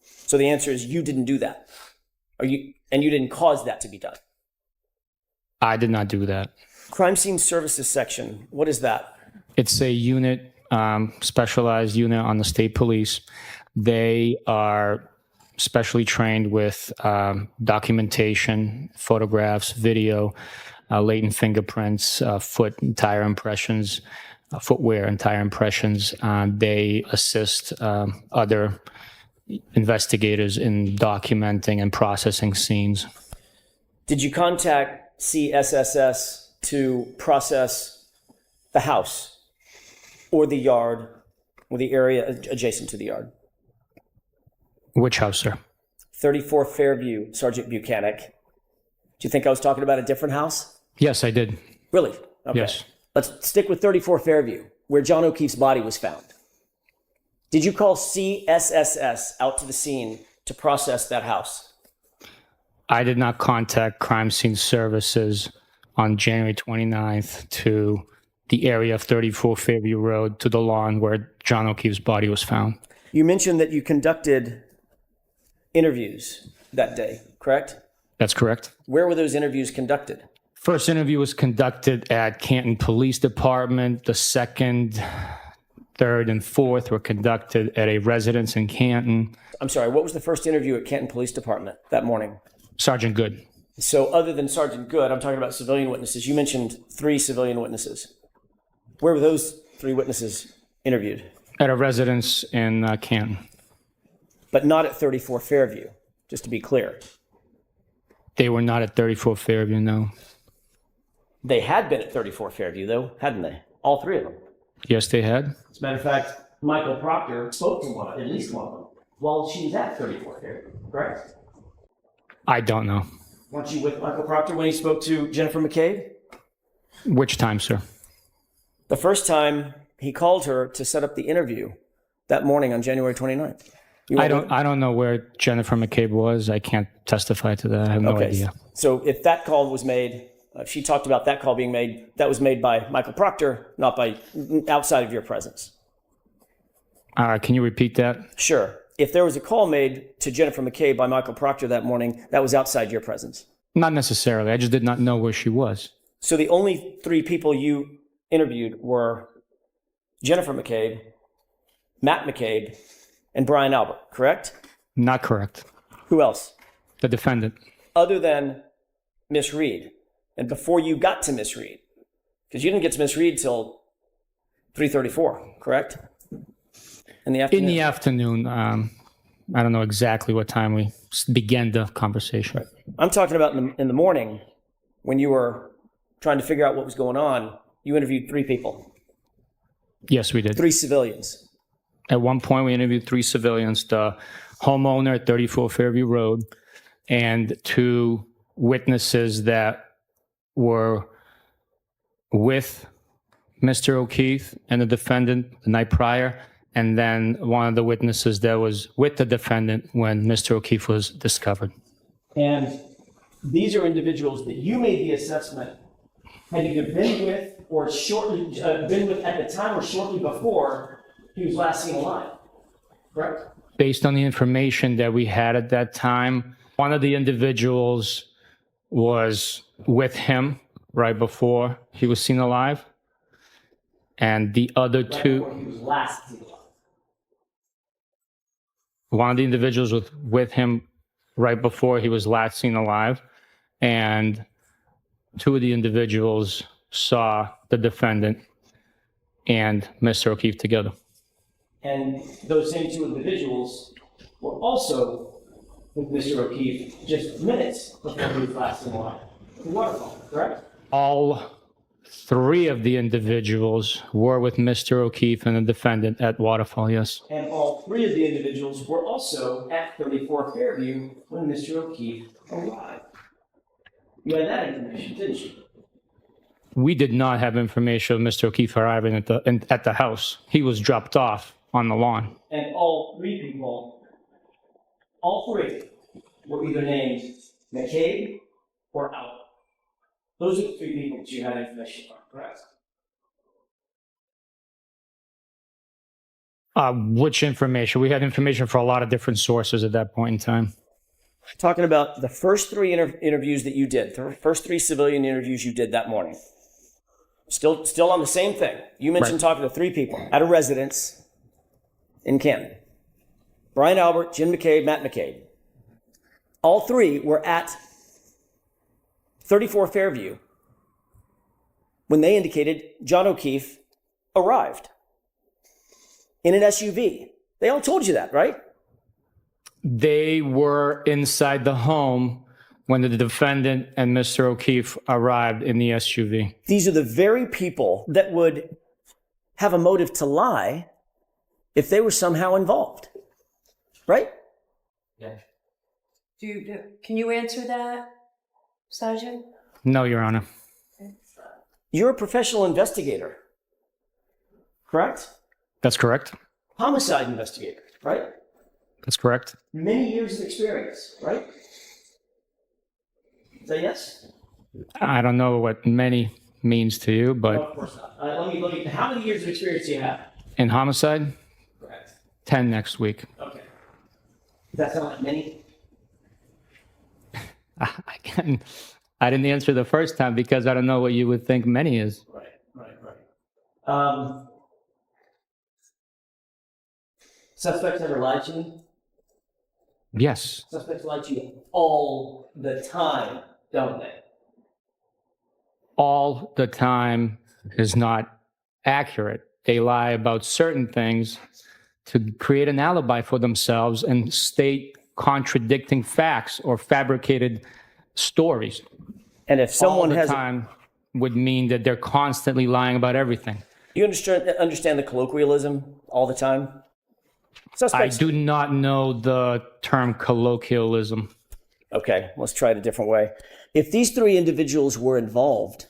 So the answer is you didn't do that. And you didn't cause that to be done. I did not do that. Crime Scene Services section, what is that? It's a unit, specialized unit on the state police. They are specially trained with documentation, photographs, video, latent fingerprints, foot and tire impressions, footwear and tire impressions. They assist other investigators in documenting and processing scenes. Did you contact CSSS to process the house or the yard or the area adjacent to the yard? Which house, sir? 34 Fairview, Sergeant Bukhenik. Do you think I was talking about a different house? Yes, I did. Really? Okay. Yes. Let's stick with 34 Fairview, where John O'Keefe's body was found. Did you call CSSS out to the scene to process that house? I did not contact crime scene services on January 29th to the area of 34 Fairview Road to the lawn where John O'Keefe's body was found. You mentioned that you conducted interviews that day, correct? That's correct. Where were those interviews conducted? First interview was conducted at Canton Police Department. The second, third, and fourth were conducted at a residence in Canton. I'm sorry, what was the first interview at Canton Police Department that morning? Sergeant Good. So other than Sergeant Good, I'm talking about civilian witnesses. You mentioned 3 civilian witnesses. Where were those 3 witnesses interviewed? At a residence in Canton. But not at 34 Fairview, just to be clear. They were not at 34 Fairview, no. They had been at 34 Fairview, though, hadn't they? All 3 of them. Yes, they had. As a matter of fact, Michael Proctor spoke to one, at least one of them, while she was at 34 Fairview, correct? I don't know. Weren't you with Michael Proctor when he spoke to Jennifer McCabe? Which time, sir? The first time he called her to set up the interview that morning on January 29th. I don't know where Jennifer McCabe was. I can't testify to that. I have no idea. So if that call was made, she talked about that call being made, that was made by Michael Proctor, not by outside of your presence. Can you repeat that? Sure. If there was a call made to Jennifer McCabe by Michael Proctor that morning, that was outside your presence. Not necessarily. I just did not know where she was. So the only 3 people you interviewed were Jennifer McCabe, Matt McCabe, and Brian Albert, correct? Not correct. Who else? The defendant. Other than Miss Reed, and before you got to Miss Reed, because you didn't get to Miss Reed till 3:34, correct? In the afternoon. In the afternoon. I don't know exactly what time we began the conversation. Right. I'm talking about in the morning when you were trying to figure out what was going on. You interviewed 3 people. Yes, we did. 3 civilians. At one point, we interviewed 3 civilians, the homeowner at 34 Fairview Road, and 2 witnesses that were with Mr. O'Keefe and the defendant the night prior, and then one of the witnesses that was with the defendant when Mr. O'Keefe was discovered. And these are individuals that you made the assessment had either been with or shortly been with at the time or shortly before he was last seen alive, correct? Based on the information that we had at that time, one of the individuals was with him right before he was seen alive, and the other 2... Before he was last seen alive. One of the individuals was with him right before he was last seen alive, and 2 of the individuals saw the defendant and Mr. O'Keefe together. And those same 2 individuals were also with Mr. O'Keefe just minutes before he was last seen alive. The waterfall, correct? All 3 of the individuals were with Mr. O'Keefe and the defendant at Waterfall, yes. And all 3 of the individuals were also at 34 Fairview when Mr. O'Keefe arrived. You had that information, didn't you? We did not have information of Mr. O'Keefe arriving at the house. He was dropped off on the lawn. And all 3 people, all 3, were either named McCabe or Albert. Those are the 3 people that you had information on, correct? Which information? We had information for a lot of different sources at that point in time. Talking about the first 3 interviews that you did, the first 3 civilian interviews you did that morning. Still on the same thing. You mentioned talking to 3 people at a residence in Canton. Brian Albert, Jim McCabe, Matt McCabe. All 3 were at 34 Fairview when they indicated John O'Keefe arrived in an SUV. They all told you that, right? They were inside the home when the defendant and Mr. O'Keefe arrived in the SUV. These are the very people that would have a motive to lie if they were somehow involved, right? Yeah. Can you answer that, Sergeant? No, Your Honor. You're a professional investigator, correct? That's correct. Homicide investigator, right? That's correct. Many years of experience, right? Is that yes? I don't know what many means to you, No, but of course not. Let me, how many years of experience do you have? in homicide, Correct. 10 next week. Okay. Does that sound like many? I didn't answer the first time because I don't know what you would think many is. Right. Suspects ever lied to you? Yes. Suspects lie to you all the time, don't they? All the time is not accurate. They lie about certain things to create an alibi for themselves and state contradicting facts or fabricated stories. And if someone all the has, time would mean that they're constantly lying about everything. you understand the colloquialism all the time? I Suspects. do not know the term colloquialism. Okay, let's try it a different way. If these three individuals were involved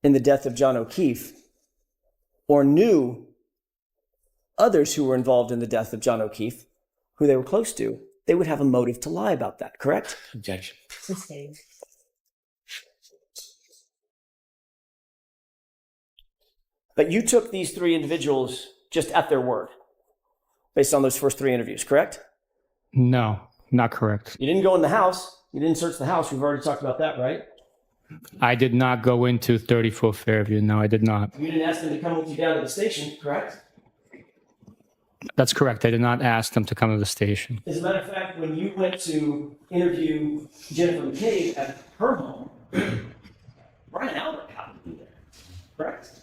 in the death of John O'Keefe or knew others who were involved in the death of John O'Keefe, who they were close to, they would have a motive to lie about that, correct? Objection. Sustained. But you took these three individuals just at their word, based on those first three interviews, correct? No, not correct. You didn't go in the house. You didn't search the house. We've already talked about that, right? I did not go into 34 Fairview. No, I did not. You didn't ask them to come with you down to the station, correct? That's correct. I did not ask them to come to the station. As a matter of fact, when you went to interview Jennifer McCabe at her home, Brian Albert happened to be there, correct?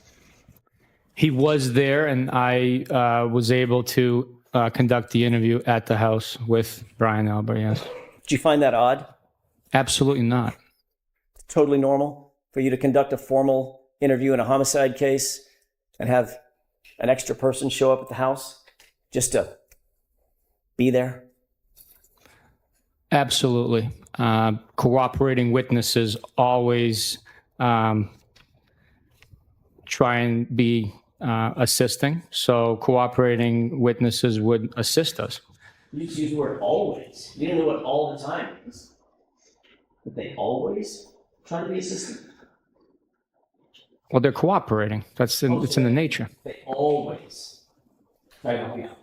He was there, and I was able to conduct the interview at the house with Brian Albert, yes. Did you find that odd? Absolutely not. Totally normal for you to conduct a formal interview in a homicide case and have an extra person show up at the house just to be there? Absolutely. Cooperating witnesses always try and be assisting. So cooperating witnesses would assist us. You just use the word always. You didn't know what all the time is. But they always try to be assistant? Well, they're cooperating. It's in the nature. They always try to help you out.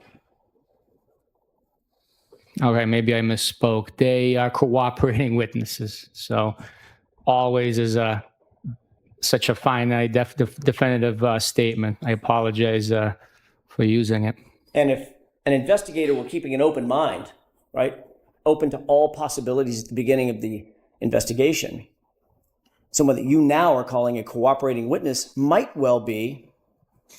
Okay, maybe I misspoke. They are cooperating witnesses. So always is such a finite, definitive statement. I apologize for using it. And if an investigator were keeping an open mind, right, open to all possibilities at the beginning of the investigation, someone that you now are calling a cooperating witness might well be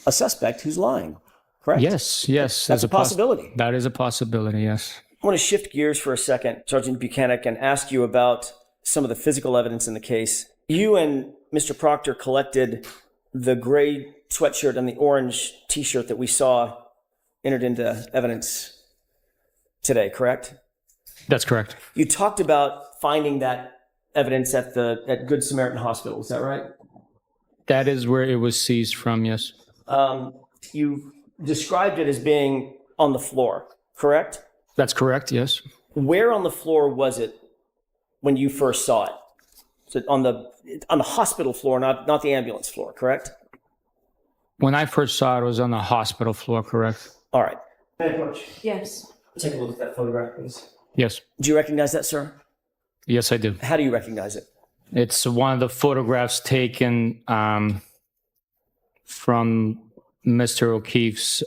a suspect who's lying, correct? Yes. That's a possibility. That is a possibility, yes. I want to shift gears for a second, Sergeant Bukhenik, and ask you about some of the physical evidence in the case. You and Mr. Proctor collected the gray sweatshirt and the orange T-shirt that we saw entered into evidence today, correct? That's correct. You talked about finding that evidence at Good Samaritan Hospital. Is that right? That is where it was seized from, yes. You described it as being on the floor, correct? That's correct, yes. Where on the floor was it when you first saw it? So on the hospital floor, not the ambulance floor, correct? When I first saw it, it was on the hospital floor, correct? All right. May I approach? Yes. Take a look at that photograph, please. Yes. Do you recognize that, sir? Yes, I do. How do you recognize it? It's one of the photographs taken from Mr. O'Keefe's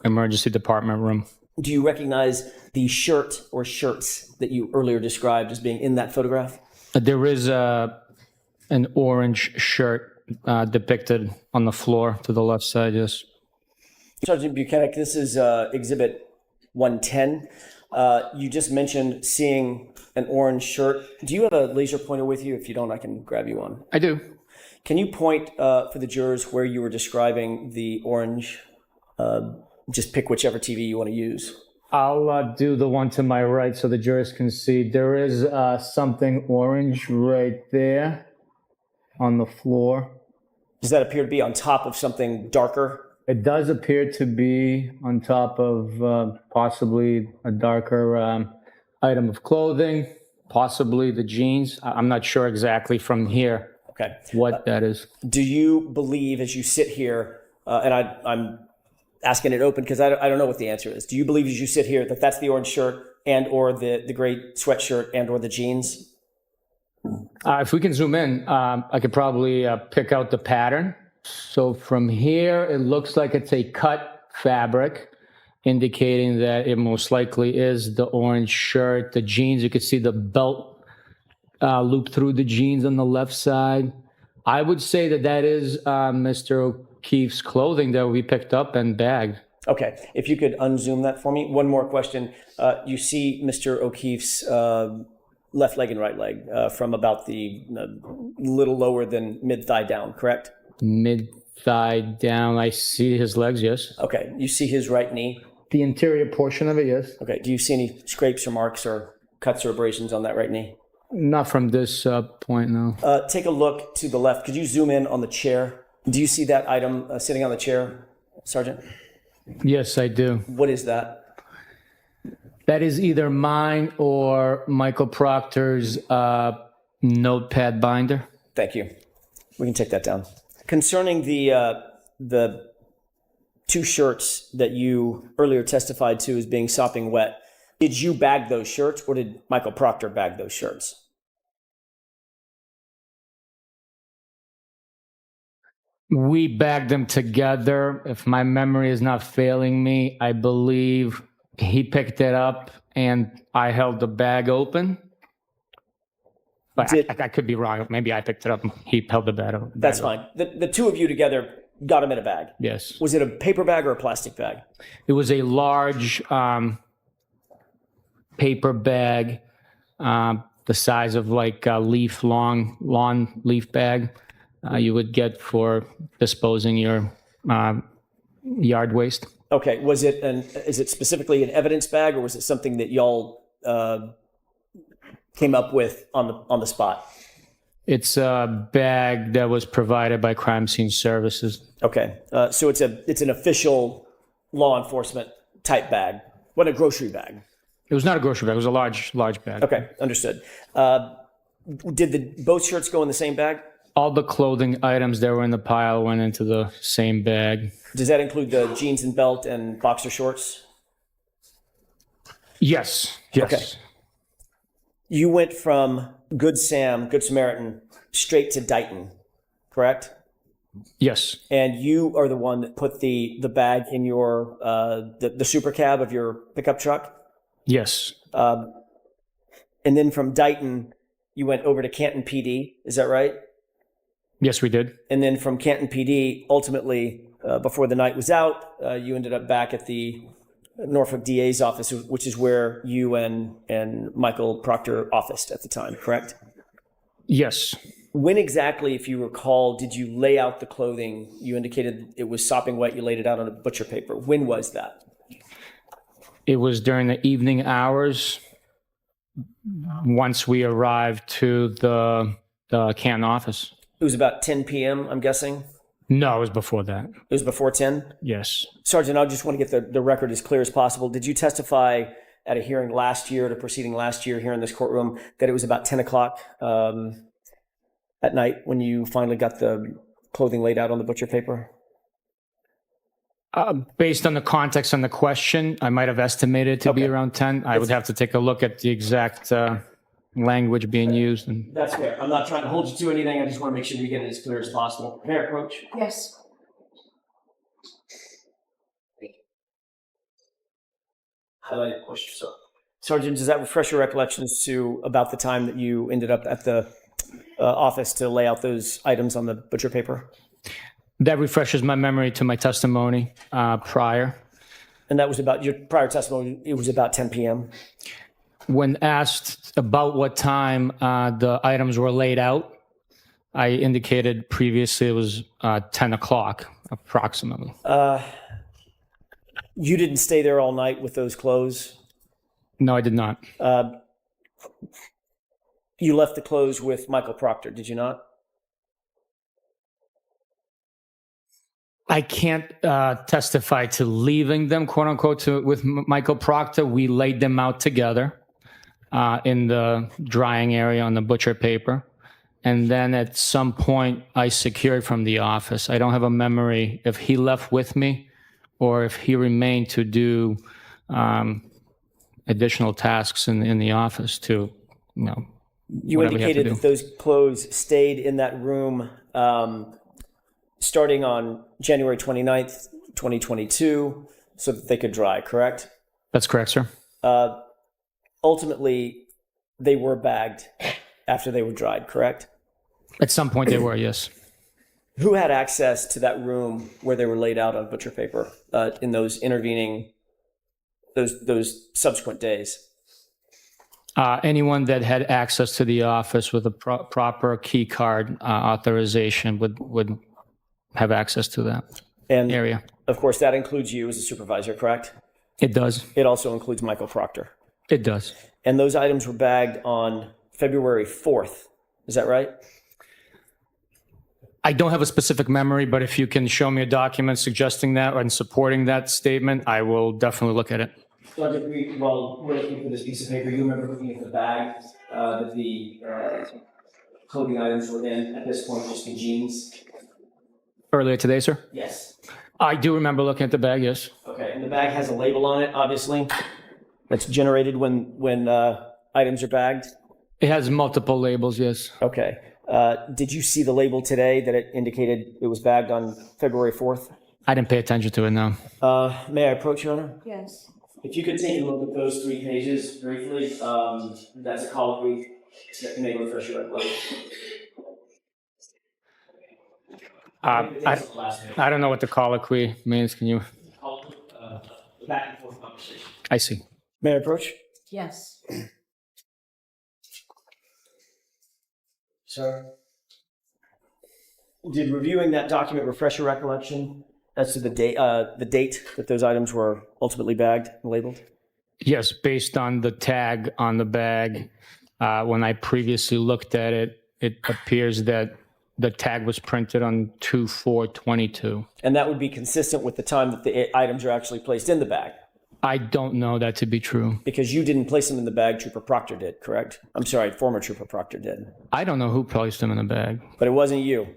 emergency department room. Do you recognize the shirt or shirts that you earlier described as being in that photograph? There is an orange shirt depicted on the floor to the left side, yes. Sergeant Bukhenik, this is Exhibit 110. You just mentioned seeing an orange shirt. Do you have a laser pointer with you? If you don't, I can grab you one. I do. Can you point for the jurors where you were describing the orange? Just pick whichever TV you want to use. I'll do the one to my right so the jurors can see. There is something orange right there on the floor. Does that appear to be on top of something darker? It does appear to be on top of possibly a darker item of clothing, possibly the jeans. I'm not sure exactly from here Okay. what that is. Do you believe, as you sit here, and I'm asking it open because I don't know what the answer is. Do you believe, as you sit here, that that's the orange shirt and or the gray sweatshirt and or the jeans? If we can zoom in, I could probably pick out the pattern. So from here, it looks like it's a cut fabric, indicating that it most likely is the orange shirt. The jeans, you could see the belt loop through the jeans on the left side. I would say that that is Mr. O'Keefe's clothing that we picked up and bagged. Okay, if you could unzoom that for me. One more question. You see Mr. O'Keefe's left leg and right leg from about the little lower than mid-thigh down, correct? Mid-thigh down, I see his legs, yes. Okay, you see his right knee? The interior portion of it, yes. Okay, do you see any scrapes or marks or cuts or abrasions on that right knee? Not from this point, no. Take a look to the left. Could you zoom in on the chair? Do you see that item sitting on the chair, Sergeant? Yes, I do. What is that? That is either mine or Michael Proctor's notepad binder. Thank you. We can take that down. Concerning the two shirts that you earlier testified to as being sopping wet, did you bag those shirts or did Michael Proctor bag those shirts? We bagged them together. If my memory is not failing me, I believe he picked it up and I held the bag open. But I could be wrong. Maybe I picked it up and he held the bag open. That's fine. The two of you together got them in a bag. Yes. Was it a paper bag or a plastic bag? It was a large paper bag, the size of like a lawn leaf bag you would get for disposing your yard waste. Okay. Is it specifically an evidence bag or was it something that y'all came up with on the spot? It's a bag that was provided by Crime Scene Services. Okay. So it's an official law enforcement type bag. What, a grocery bag? It was not a grocery bag. It was a large bag. Okay, understood. Did both shirts go in the same bag? All the clothing items that were in the pile went into the same bag. Does that include the jeans and belt and boxer shorts? Yes. Okay. You went from Good Samaritan, straight to Dighton, correct? Yes. And you are the one that put the bag in your the super cab of your pickup truck? Yes. And then from Dighton, you went over to Canton PD. Is that right? Yes, we did. And then from Canton PD, ultimately, before the night was out, you ended up back at the Norfolk DA's office, which is where you and Michael Proctor officed at the time, correct? Yes. When exactly, if you recall, did you lay out the clothing? You indicated it was sopping wet. You laid it out on a butcher paper. When was that? It was during the evening hours once we arrived to the Canton office. It was about 10 p.m., I'm guessing? No, it was before that. It was before 10? Yes. Sergeant, I just want to get the record as clear as possible. Did you testify at a hearing last year, at a proceeding last year here in this courtroom, that it was about 10 o'clock at night when you finally got the clothing laid out on the butcher paper? Based on the context on the question, I might have estimated to be around 10. I would have to take a look at the exact language being used. And that's fair. I'm not trying to hold you to anything. I just want to make sure we get it as clear as possible. Fair approach? Yes. Highlighted push. So, Sergeant, does that refresh your recollections to about the time that you ended up at the office to lay out those items on the butcher paper? That refreshes my memory to my testimony prior. And that was about your prior testimony. It was about 10 p.m. When asked about what time the items were laid out, I indicated previously it was 10 o'clock approximately. You didn't stay there all night with those clothes? No, I did not. You left the clothes with Michael Proctor, did you not? I can't testify to leaving them, quote unquote, with Michael Proctor. We laid them out together in the drying area on the butcher paper. And then at some point, I secured from the office. I don't have a memory if he left with me or if he remained to do additional tasks in the office to, You whatever he had to indicated do. that those clothes stayed in that room starting on January 29th, 2022, so that they could dry, correct? That's correct, sir. Ultimately, they were bagged after they were dried, correct? At some point, they were, yes. Who had access to that room where they were laid out on butcher paper in those intervening, those subsequent days? Anyone that had access to the office with a proper key card authorization would have access to that And area. of course, that includes you as a supervisor, correct? It does. It also includes Michael Proctor. It does. And those items were bagged on February 4th. Is that right? I don't have a specific memory, but if you can show me a document suggesting that and supporting that statement, I will definitely look at it. Sergeant, while we're looking for this piece of paper, you remember looking at the bag that the clothing items were in at this point, just in jeans? Earlier today, sir? Yes. I do remember looking at the bag, yes. Okay, and the bag has a label on it, obviously, that's generated when items are bagged? It has multiple labels, yes. Okay. Did you see the label today that it indicated it was bagged on February 4th? I didn't pay attention to it, no. May I approach, Your Honor? Yes. If you could take a look at those 3 pages briefly, that's a colloquy that may refresh your recollection. I don't know what the colloquy means. Can you? Back and forth conversation. I see. May I approach? Yes. Sir? Did reviewing that document refresh your recollection as to the date that those items were ultimately bagged and labeled? Yes, based on the tag on the bag, when I previously looked at it, it appears that the tag was printed on 2/4/22. And that would be consistent with the time that the items are actually placed in the bag? I don't know that to be true. Because you didn't place them in the bag, Trooper Proctor did, correct? I'm sorry, former Trooper Proctor did. I don't know who placed them in the bag. But it wasn't you.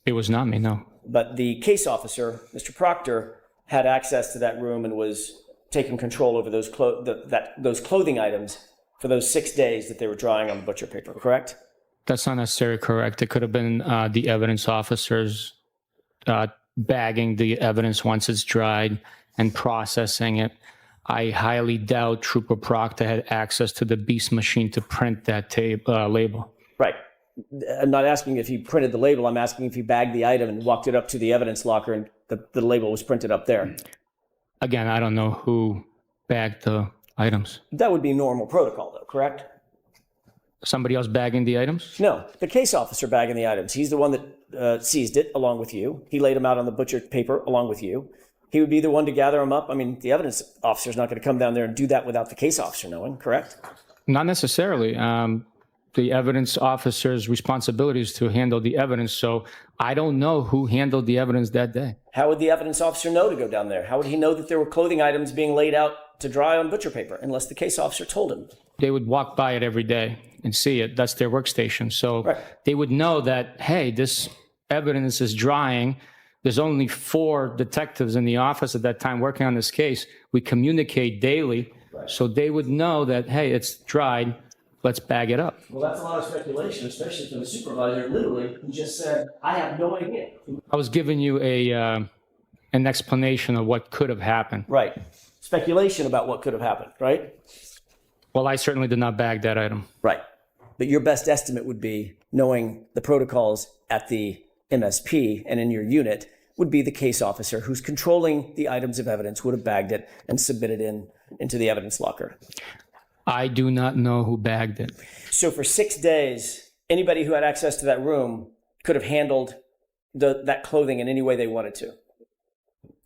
It was not me, no. But the case officer, Mr. Proctor, had access to that room and was taking control over those clothing items for those 6 days that they were drying on the butcher paper, correct? That's not necessarily correct. It could have been the evidence officers bagging the evidence once it's dried and processing it. I highly doubt Trooper Proctor had access to the beast machine to print that label. Right. I'm not asking if he printed the label. I'm asking if he bagged the item and walked it up to the evidence locker and the label was printed up there. Again, I don't know who bagged the items. That would be normal protocol, though, correct? Somebody else bagging the items? No, the case officer bagging the items. He's the one that seized it along with you. He laid them out on the butcher paper along with you. He would be the one to gather them up. I mean, the evidence officer's not going to come down there and do that without the case officer knowing, correct? Not necessarily. The evidence officer's responsibility is to handle the evidence, so I don't know who handled the evidence that day. How would the evidence officer know to go down there? How would he know that there were clothing items being laid out to dry on butcher paper unless the case officer told him? They would walk by it every day and see it. That's their workstation. So Right. they would know that, hey, this evidence is drying. There's only 4 detectives in the office at that time working on this case. We communicate daily. Right. So they would know that, hey, it's dried. Let's bag it up. Well, that's a lot of speculation, especially from the supervisor, literally, who just said, I have no idea. I was giving you an explanation of what could have happened. Right. Speculation about what could have happened, right? Well, I certainly did not bag that item. Right. But your best estimate would be, knowing the protocols at the MSP and in your unit, would be the case officer who's controlling the items of evidence would have bagged it and submitted into the evidence locker. I do not know who bagged it. So for 6 days, anybody who had access to that room could have handled that clothing in any way they wanted to.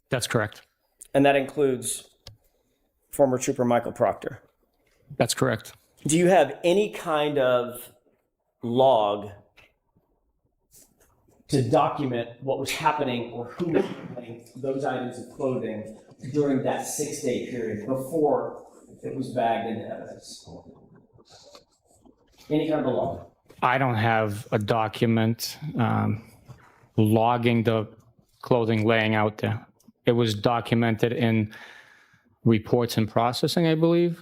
That's correct. And that includes former Trooper Michael Proctor. That's correct. Do you have any kind of log to document what was happening or who was handling those items of clothing during that 6-day period before it was bagged into evidence? Any kind of a log? I don't have a document logging the clothing laying out there. It was documented in reports and processing, I believe.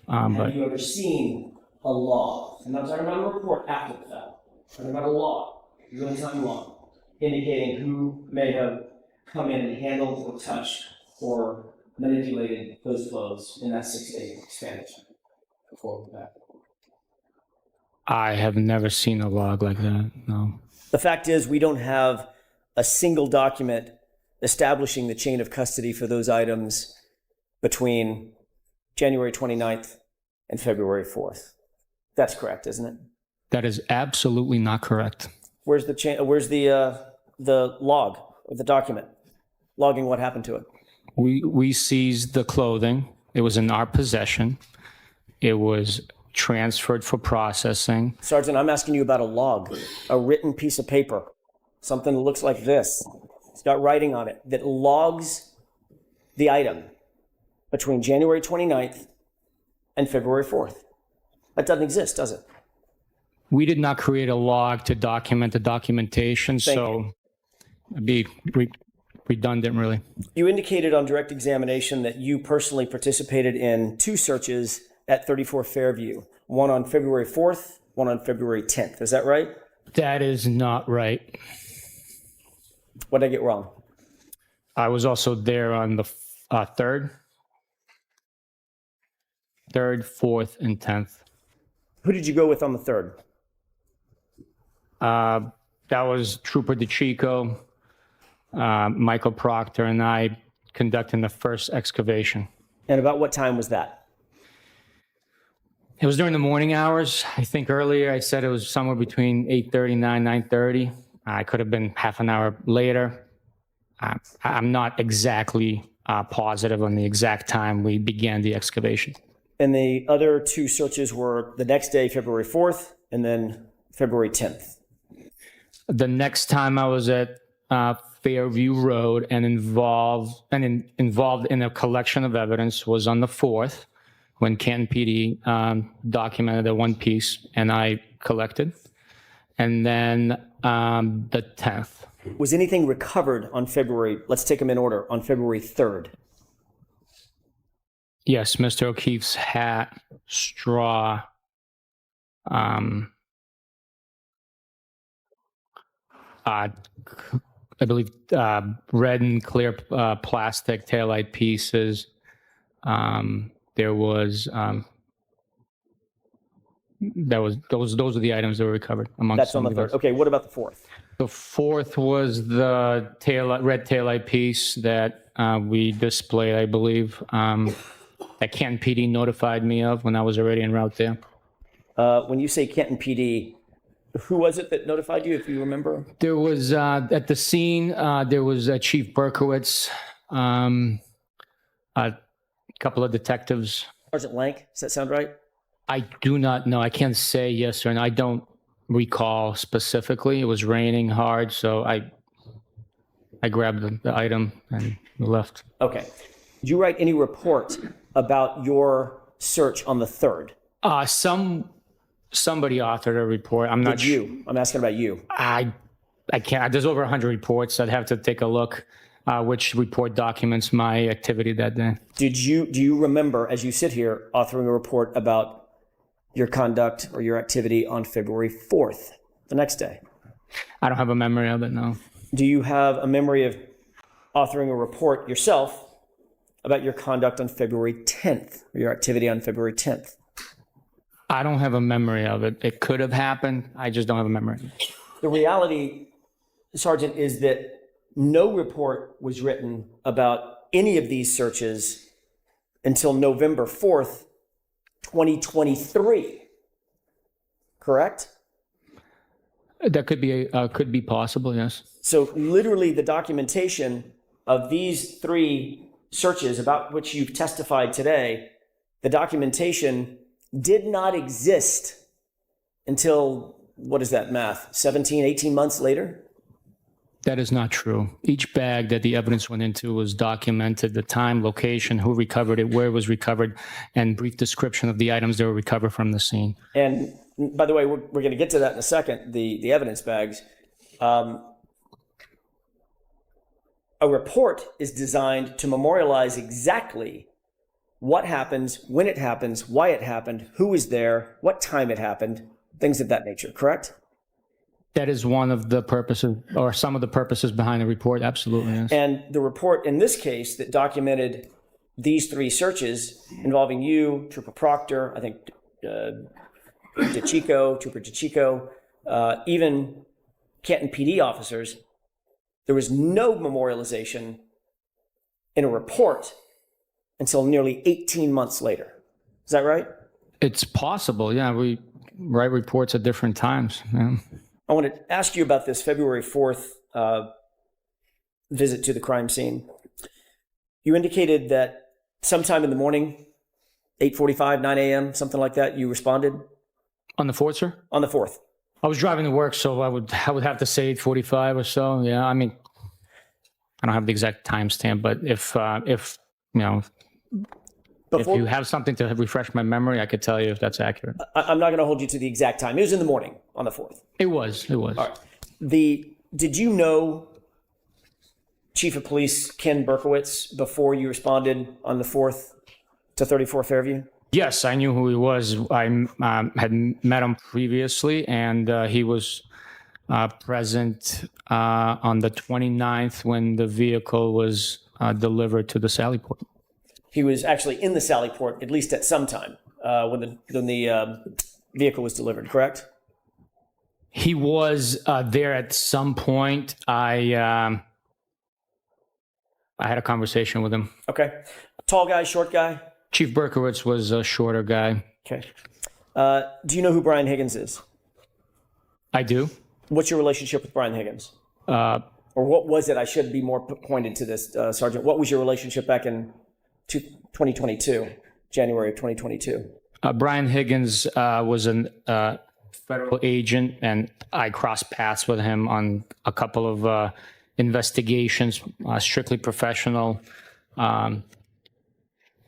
Have you ever seen a log? And I'm talking about a report after the fact. I'm talking about a log, real-time log, indicating who may have come in and handled or touched or manipulated those clothes in that 6-day span before that. I have never seen a log like that, no. The fact is, we don't have a single document establishing the chain of custody for those items between January 29th and February 4th. That's correct, isn't it? That is absolutely not correct. Where's the log or the document logging what happened to it? We seized the clothing. It was in our possession. It was transferred for processing. Sergeant, I'm asking you about a log, a written piece of paper, something that looks like this. It's got writing on it that logs the item between January 29th and February 4th. That doesn't exist, does it? We did not create a log to document the documentation, so it'd be redundant, really. You indicated on direct examination that you personally participated in 2 searches at 34 Fairview, one on February 4th, one on February 10th. Is that right? That is not right. What did I get wrong? I was also there on the 3rd, 4th, and 10th. Who did you go with on the 3rd? That was Trooper DeChico, Michael Proctor, and I conducting the first excavation. And about what time was that? It was during the morning hours. I think earlier I said it was somewhere between 8:30 and 9:30. I could have been half an hour later. I'm not exactly positive on the exact time we began the excavation. And the other 2 searches were the next day, February 4th, and then February 10th. The next time I was at Fairview Road and involved in a collection of evidence was on the 4th, when Canton PD documented a 1 piece and I collected. And then the 10th. Was anything recovered on February, let's take them in order, on February 3rd? Yes, Mr. O'Keefe's hat, straw, I believe red and clear plastic taillight pieces. There was those are the items that were recovered amongst. That's on the 3rd. Okay, what about the 4th? The 4th was the red taillight piece that we displayed, I believe, that Canton PD notified me of when I was already en route there. When you say Canton PD, who was it that notified you, if you remember? There was, at the scene, there was Chief Berkowitz, a couple of detectives. Sergeant Lank, does that sound right? I do not know. I can't say yes or no. I don't recall specifically. It was raining hard, so I grabbed the item and left. Okay. Did you write any report about your search on the 3rd? Somebody authored a report. I'm not sure. I'm asking about you. I can't. There's over 100 reports. I'd have to take a look which report documents my activity that day. Do you remember, as you sit here, authoring a report about your conduct or your activity on February 4th, the next day? I don't have a memory of it, no. Do you have a memory of authoring a report yourself about your conduct on February 10th, or your activity on February 10th? I don't have a memory of it. It could have happened. I just don't have a memory. The reality, Sergeant, is that no report was written about any of these searches until November 4th, 2023. Correct? That could be possible, yes. So literally the documentation of these 3 searches about which you've testified today, the documentation did not exist until, what is that math, 17, 18 months later? That is not true. Each bag that the evidence went into was documented, the time, location, who recovered it, where it was recovered, and brief description of the items that were recovered from the scene. And by the way, we're going to get to that in a second, the evidence bags. A report is designed to memorialize exactly what happens, when it happens, why it happened, who was there, what time it happened, things of that nature, correct? That is one of the purposes, or some of the purposes behind the report, absolutely, yes. And the report in this case that documented these 3 searches involving you, Trooper Proctor, I think Trooper DeChico, even Canton PD officers, there was no memorialization in a report until nearly 18 months later. Is that right? It's possible, yeah. We write reports at different times. Yeah. I want to ask you about this February 4th visit to the crime scene. You indicated that sometime in the morning, 8:45, 9 a.m., something like that, you responded? On the 4th, sir? On the 4th. I was driving to work, so I would have to say 8:45 or so. Yeah, I mean, I don't have the exact timestamp, but if you know, if you have something to refresh my memory, I could tell you if that's accurate. I'm not going to hold you to the exact time. It was in the morning on the 4th. It was. All right. Did you know Chief of Police Ken Berkowitz before you responded on the 4th to 34 Fairview? Yes, I knew who he was. I had met him previously, and he was present on the 29th when the vehicle was delivered to the Sally Port. He was actually in the Sally Port, at least at some time, when the vehicle was delivered, correct? He was there at some point. I had a conversation with him. Okay. Tall guy, short guy? Chief Berkowitz was a shorter guy. Okay. Do you know who Brian Higgins is? I do. What's your relationship with Brian Higgins? Or what was it? I should be more pointed to this, Sergeant. What was your relationship back in 2022, January of 2022? Brian Higgins was a federal agent, and I crossed paths with him on a couple of investigations, strictly professional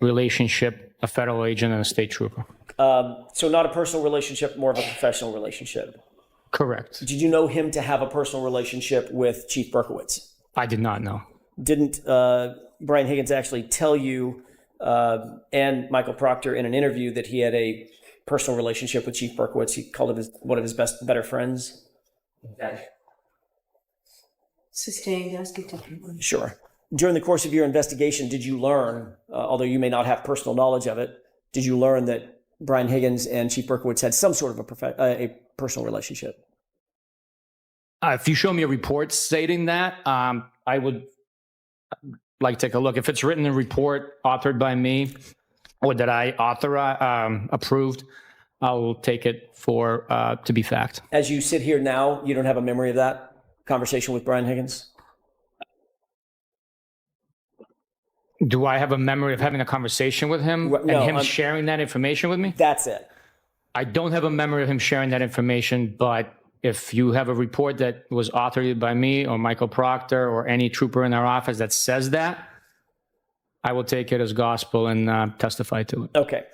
relationship, a federal agent and a state trooper. So not a personal relationship, more of a professional relationship. Correct. Did you know him to have a personal relationship with Chief Berkowitz? I did not know. Didn't Brian Higgins actually tell you and Michael Proctor in an interview that he had a personal relationship with Chief Berkowitz? He called him one of his better friends. Sustained, ask it to. Sure. During the course of your investigation, did you learn, although you may not have personal knowledge of it, did you learn that Brian Higgins and Chief Berkowitz had some sort of a personal relationship? If you show me a report stating that, I would like to take a look. If it's written in a report authored by me or that I approved, I will take it for to be fact. As you sit here now, you don't have a memory of that conversation with Brian Higgins? Do I have a memory of having a conversation with him and him sharing that information with me? That's it. I don't have a memory of him sharing that information, but if you have a report that was authored by me or Michael Proctor or any trooper in our office that says that, I will take it as gospel and testify to it. Okay.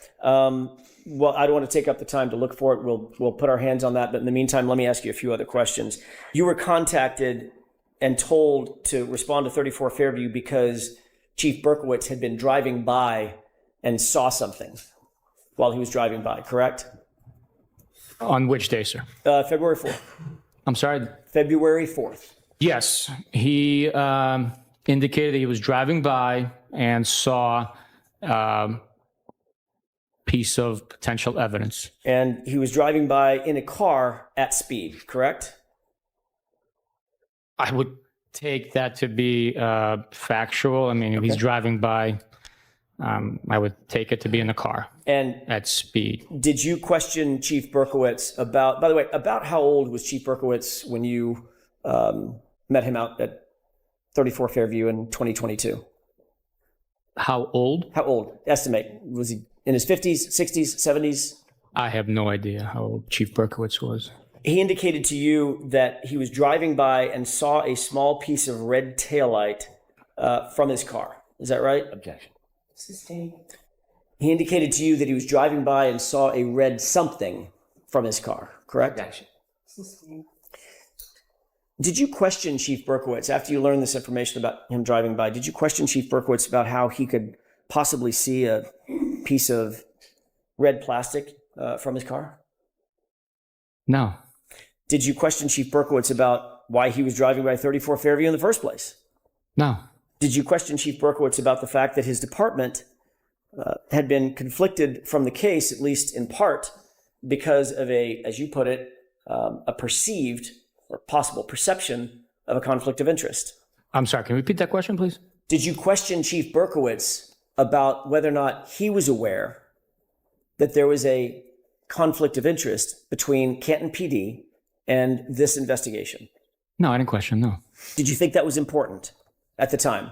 Well, I don't want to take up the time to look for it. We'll put our hands on that. But in the meantime, let me ask you a few other questions. You were contacted and told to respond to 34 Fairview because Chief Berkowitz had been driving by and saw something while he was driving by, correct? On which day, sir? February 4th. I'm sorry? February 4th. Yes. He indicated he was driving by and saw a piece of potential evidence. And he was driving by in a car at speed, correct? I would take that to be factual. I mean, if he's driving by, I would take it to be in a car and at speed. Did you question Chief Berkowitz about, by the way, about how old was Chief Berkowitz when you met him out at 34 Fairview in 2022? How old? How old? Estimate. Was he in his 50s, 60s, 70s? I have no idea how old Chief Berkowitz was. He indicated to you that he was driving by and saw a small piece of red taillight from his car. Is that right? Objection. Sustained. He indicated to you that he was driving by and saw a red something from his car, correct? Objection. Sustained. Did you question Chief Berkowitz after you learned this information about him driving by? Did you question Chief Berkowitz about how he could possibly see a piece of red plastic from his car? No. Did you question Chief Berkowitz about why he was driving by 34 Fairview in the first place? No. Did you question Chief Berkowitz about the fact that his department had been conflicted from the case, at least in part, because of a, as you put it, a perceived or possible perception of a conflict of interest? I'm sorry, can you repeat that question, please? Did you question Chief Berkowitz about whether or not he was aware that there was a conflict of interest between Canton PD and this investigation? No, I didn't question, no. Did you think that was important at the time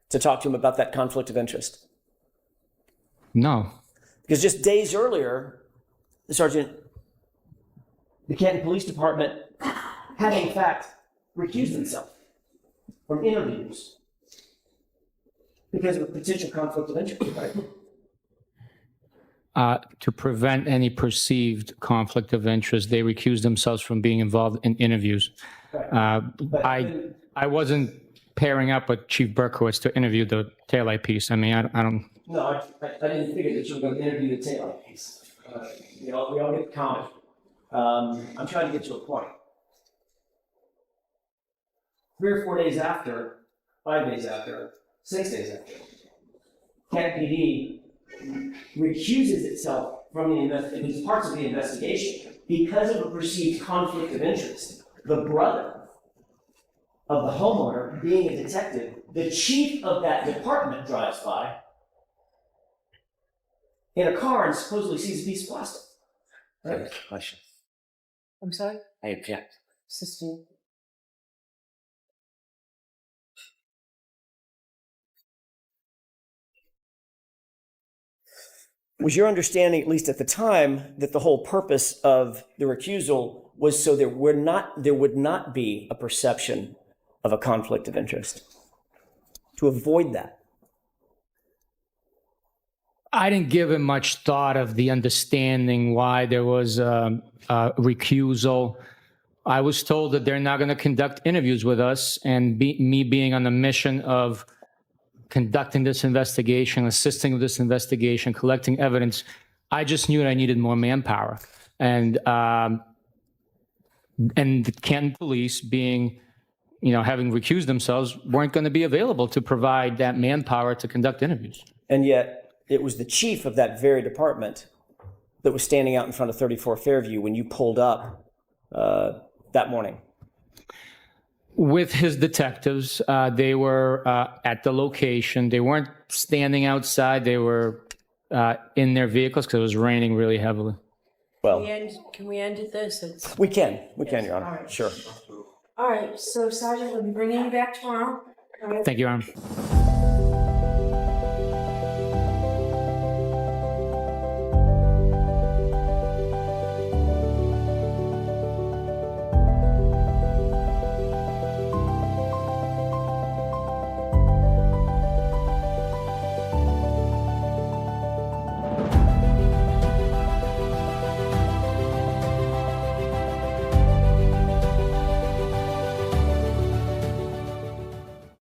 to talk to him about that conflict of interest? No. Because just days earlier, the Canton Police Department had in fact recused himself from interviews because of a potential conflict of interest, right? To prevent any perceived conflict of interest, they recused themselves from being involved in interviews. I wasn't pairing up with Chief Berkowitz to interview the taillight piece. I mean, I don't. No, I didn't figure that you were going to interview the taillight piece. We all get the comment. I'm trying to get to a point. 3 or 4 days after, 5 days after, 6 days after, Canton PD recuses itself from these parts of the investigation because of a perceived conflict of interest. The brother of the homeowner being a detective, the chief of that department drives by in a car and supposedly sees a piece of plastic. Right? Question. I'm sorry? I object. Sustained. Was your understanding, at least at the time, that the whole purpose of the recusal was so there would not be a perception of a conflict of interest? To avoid that? I didn't give it much thought of the understanding why there was a recusal. I was told that they're not going to conduct interviews with us, and me being on the mission of conducting this investigation, assisting with this investigation, collecting evidence, I just knew that I needed more manpower. And the Canton police being, having recused themselves, weren't going to be available to provide that manpower to conduct interviews. And yet, it was the chief of that very department that was standing out in front of 34 Fairview when you pulled up that morning. With his detectives, they were at the location. They weren't standing outside. They were in their vehicles because it was raining really heavily. Well, Can we end at this? we can, Your Honor. All right. Sure. All right, so Sergeant, we'll be bringing you back tomorrow. All right. Thank you, Your Honor.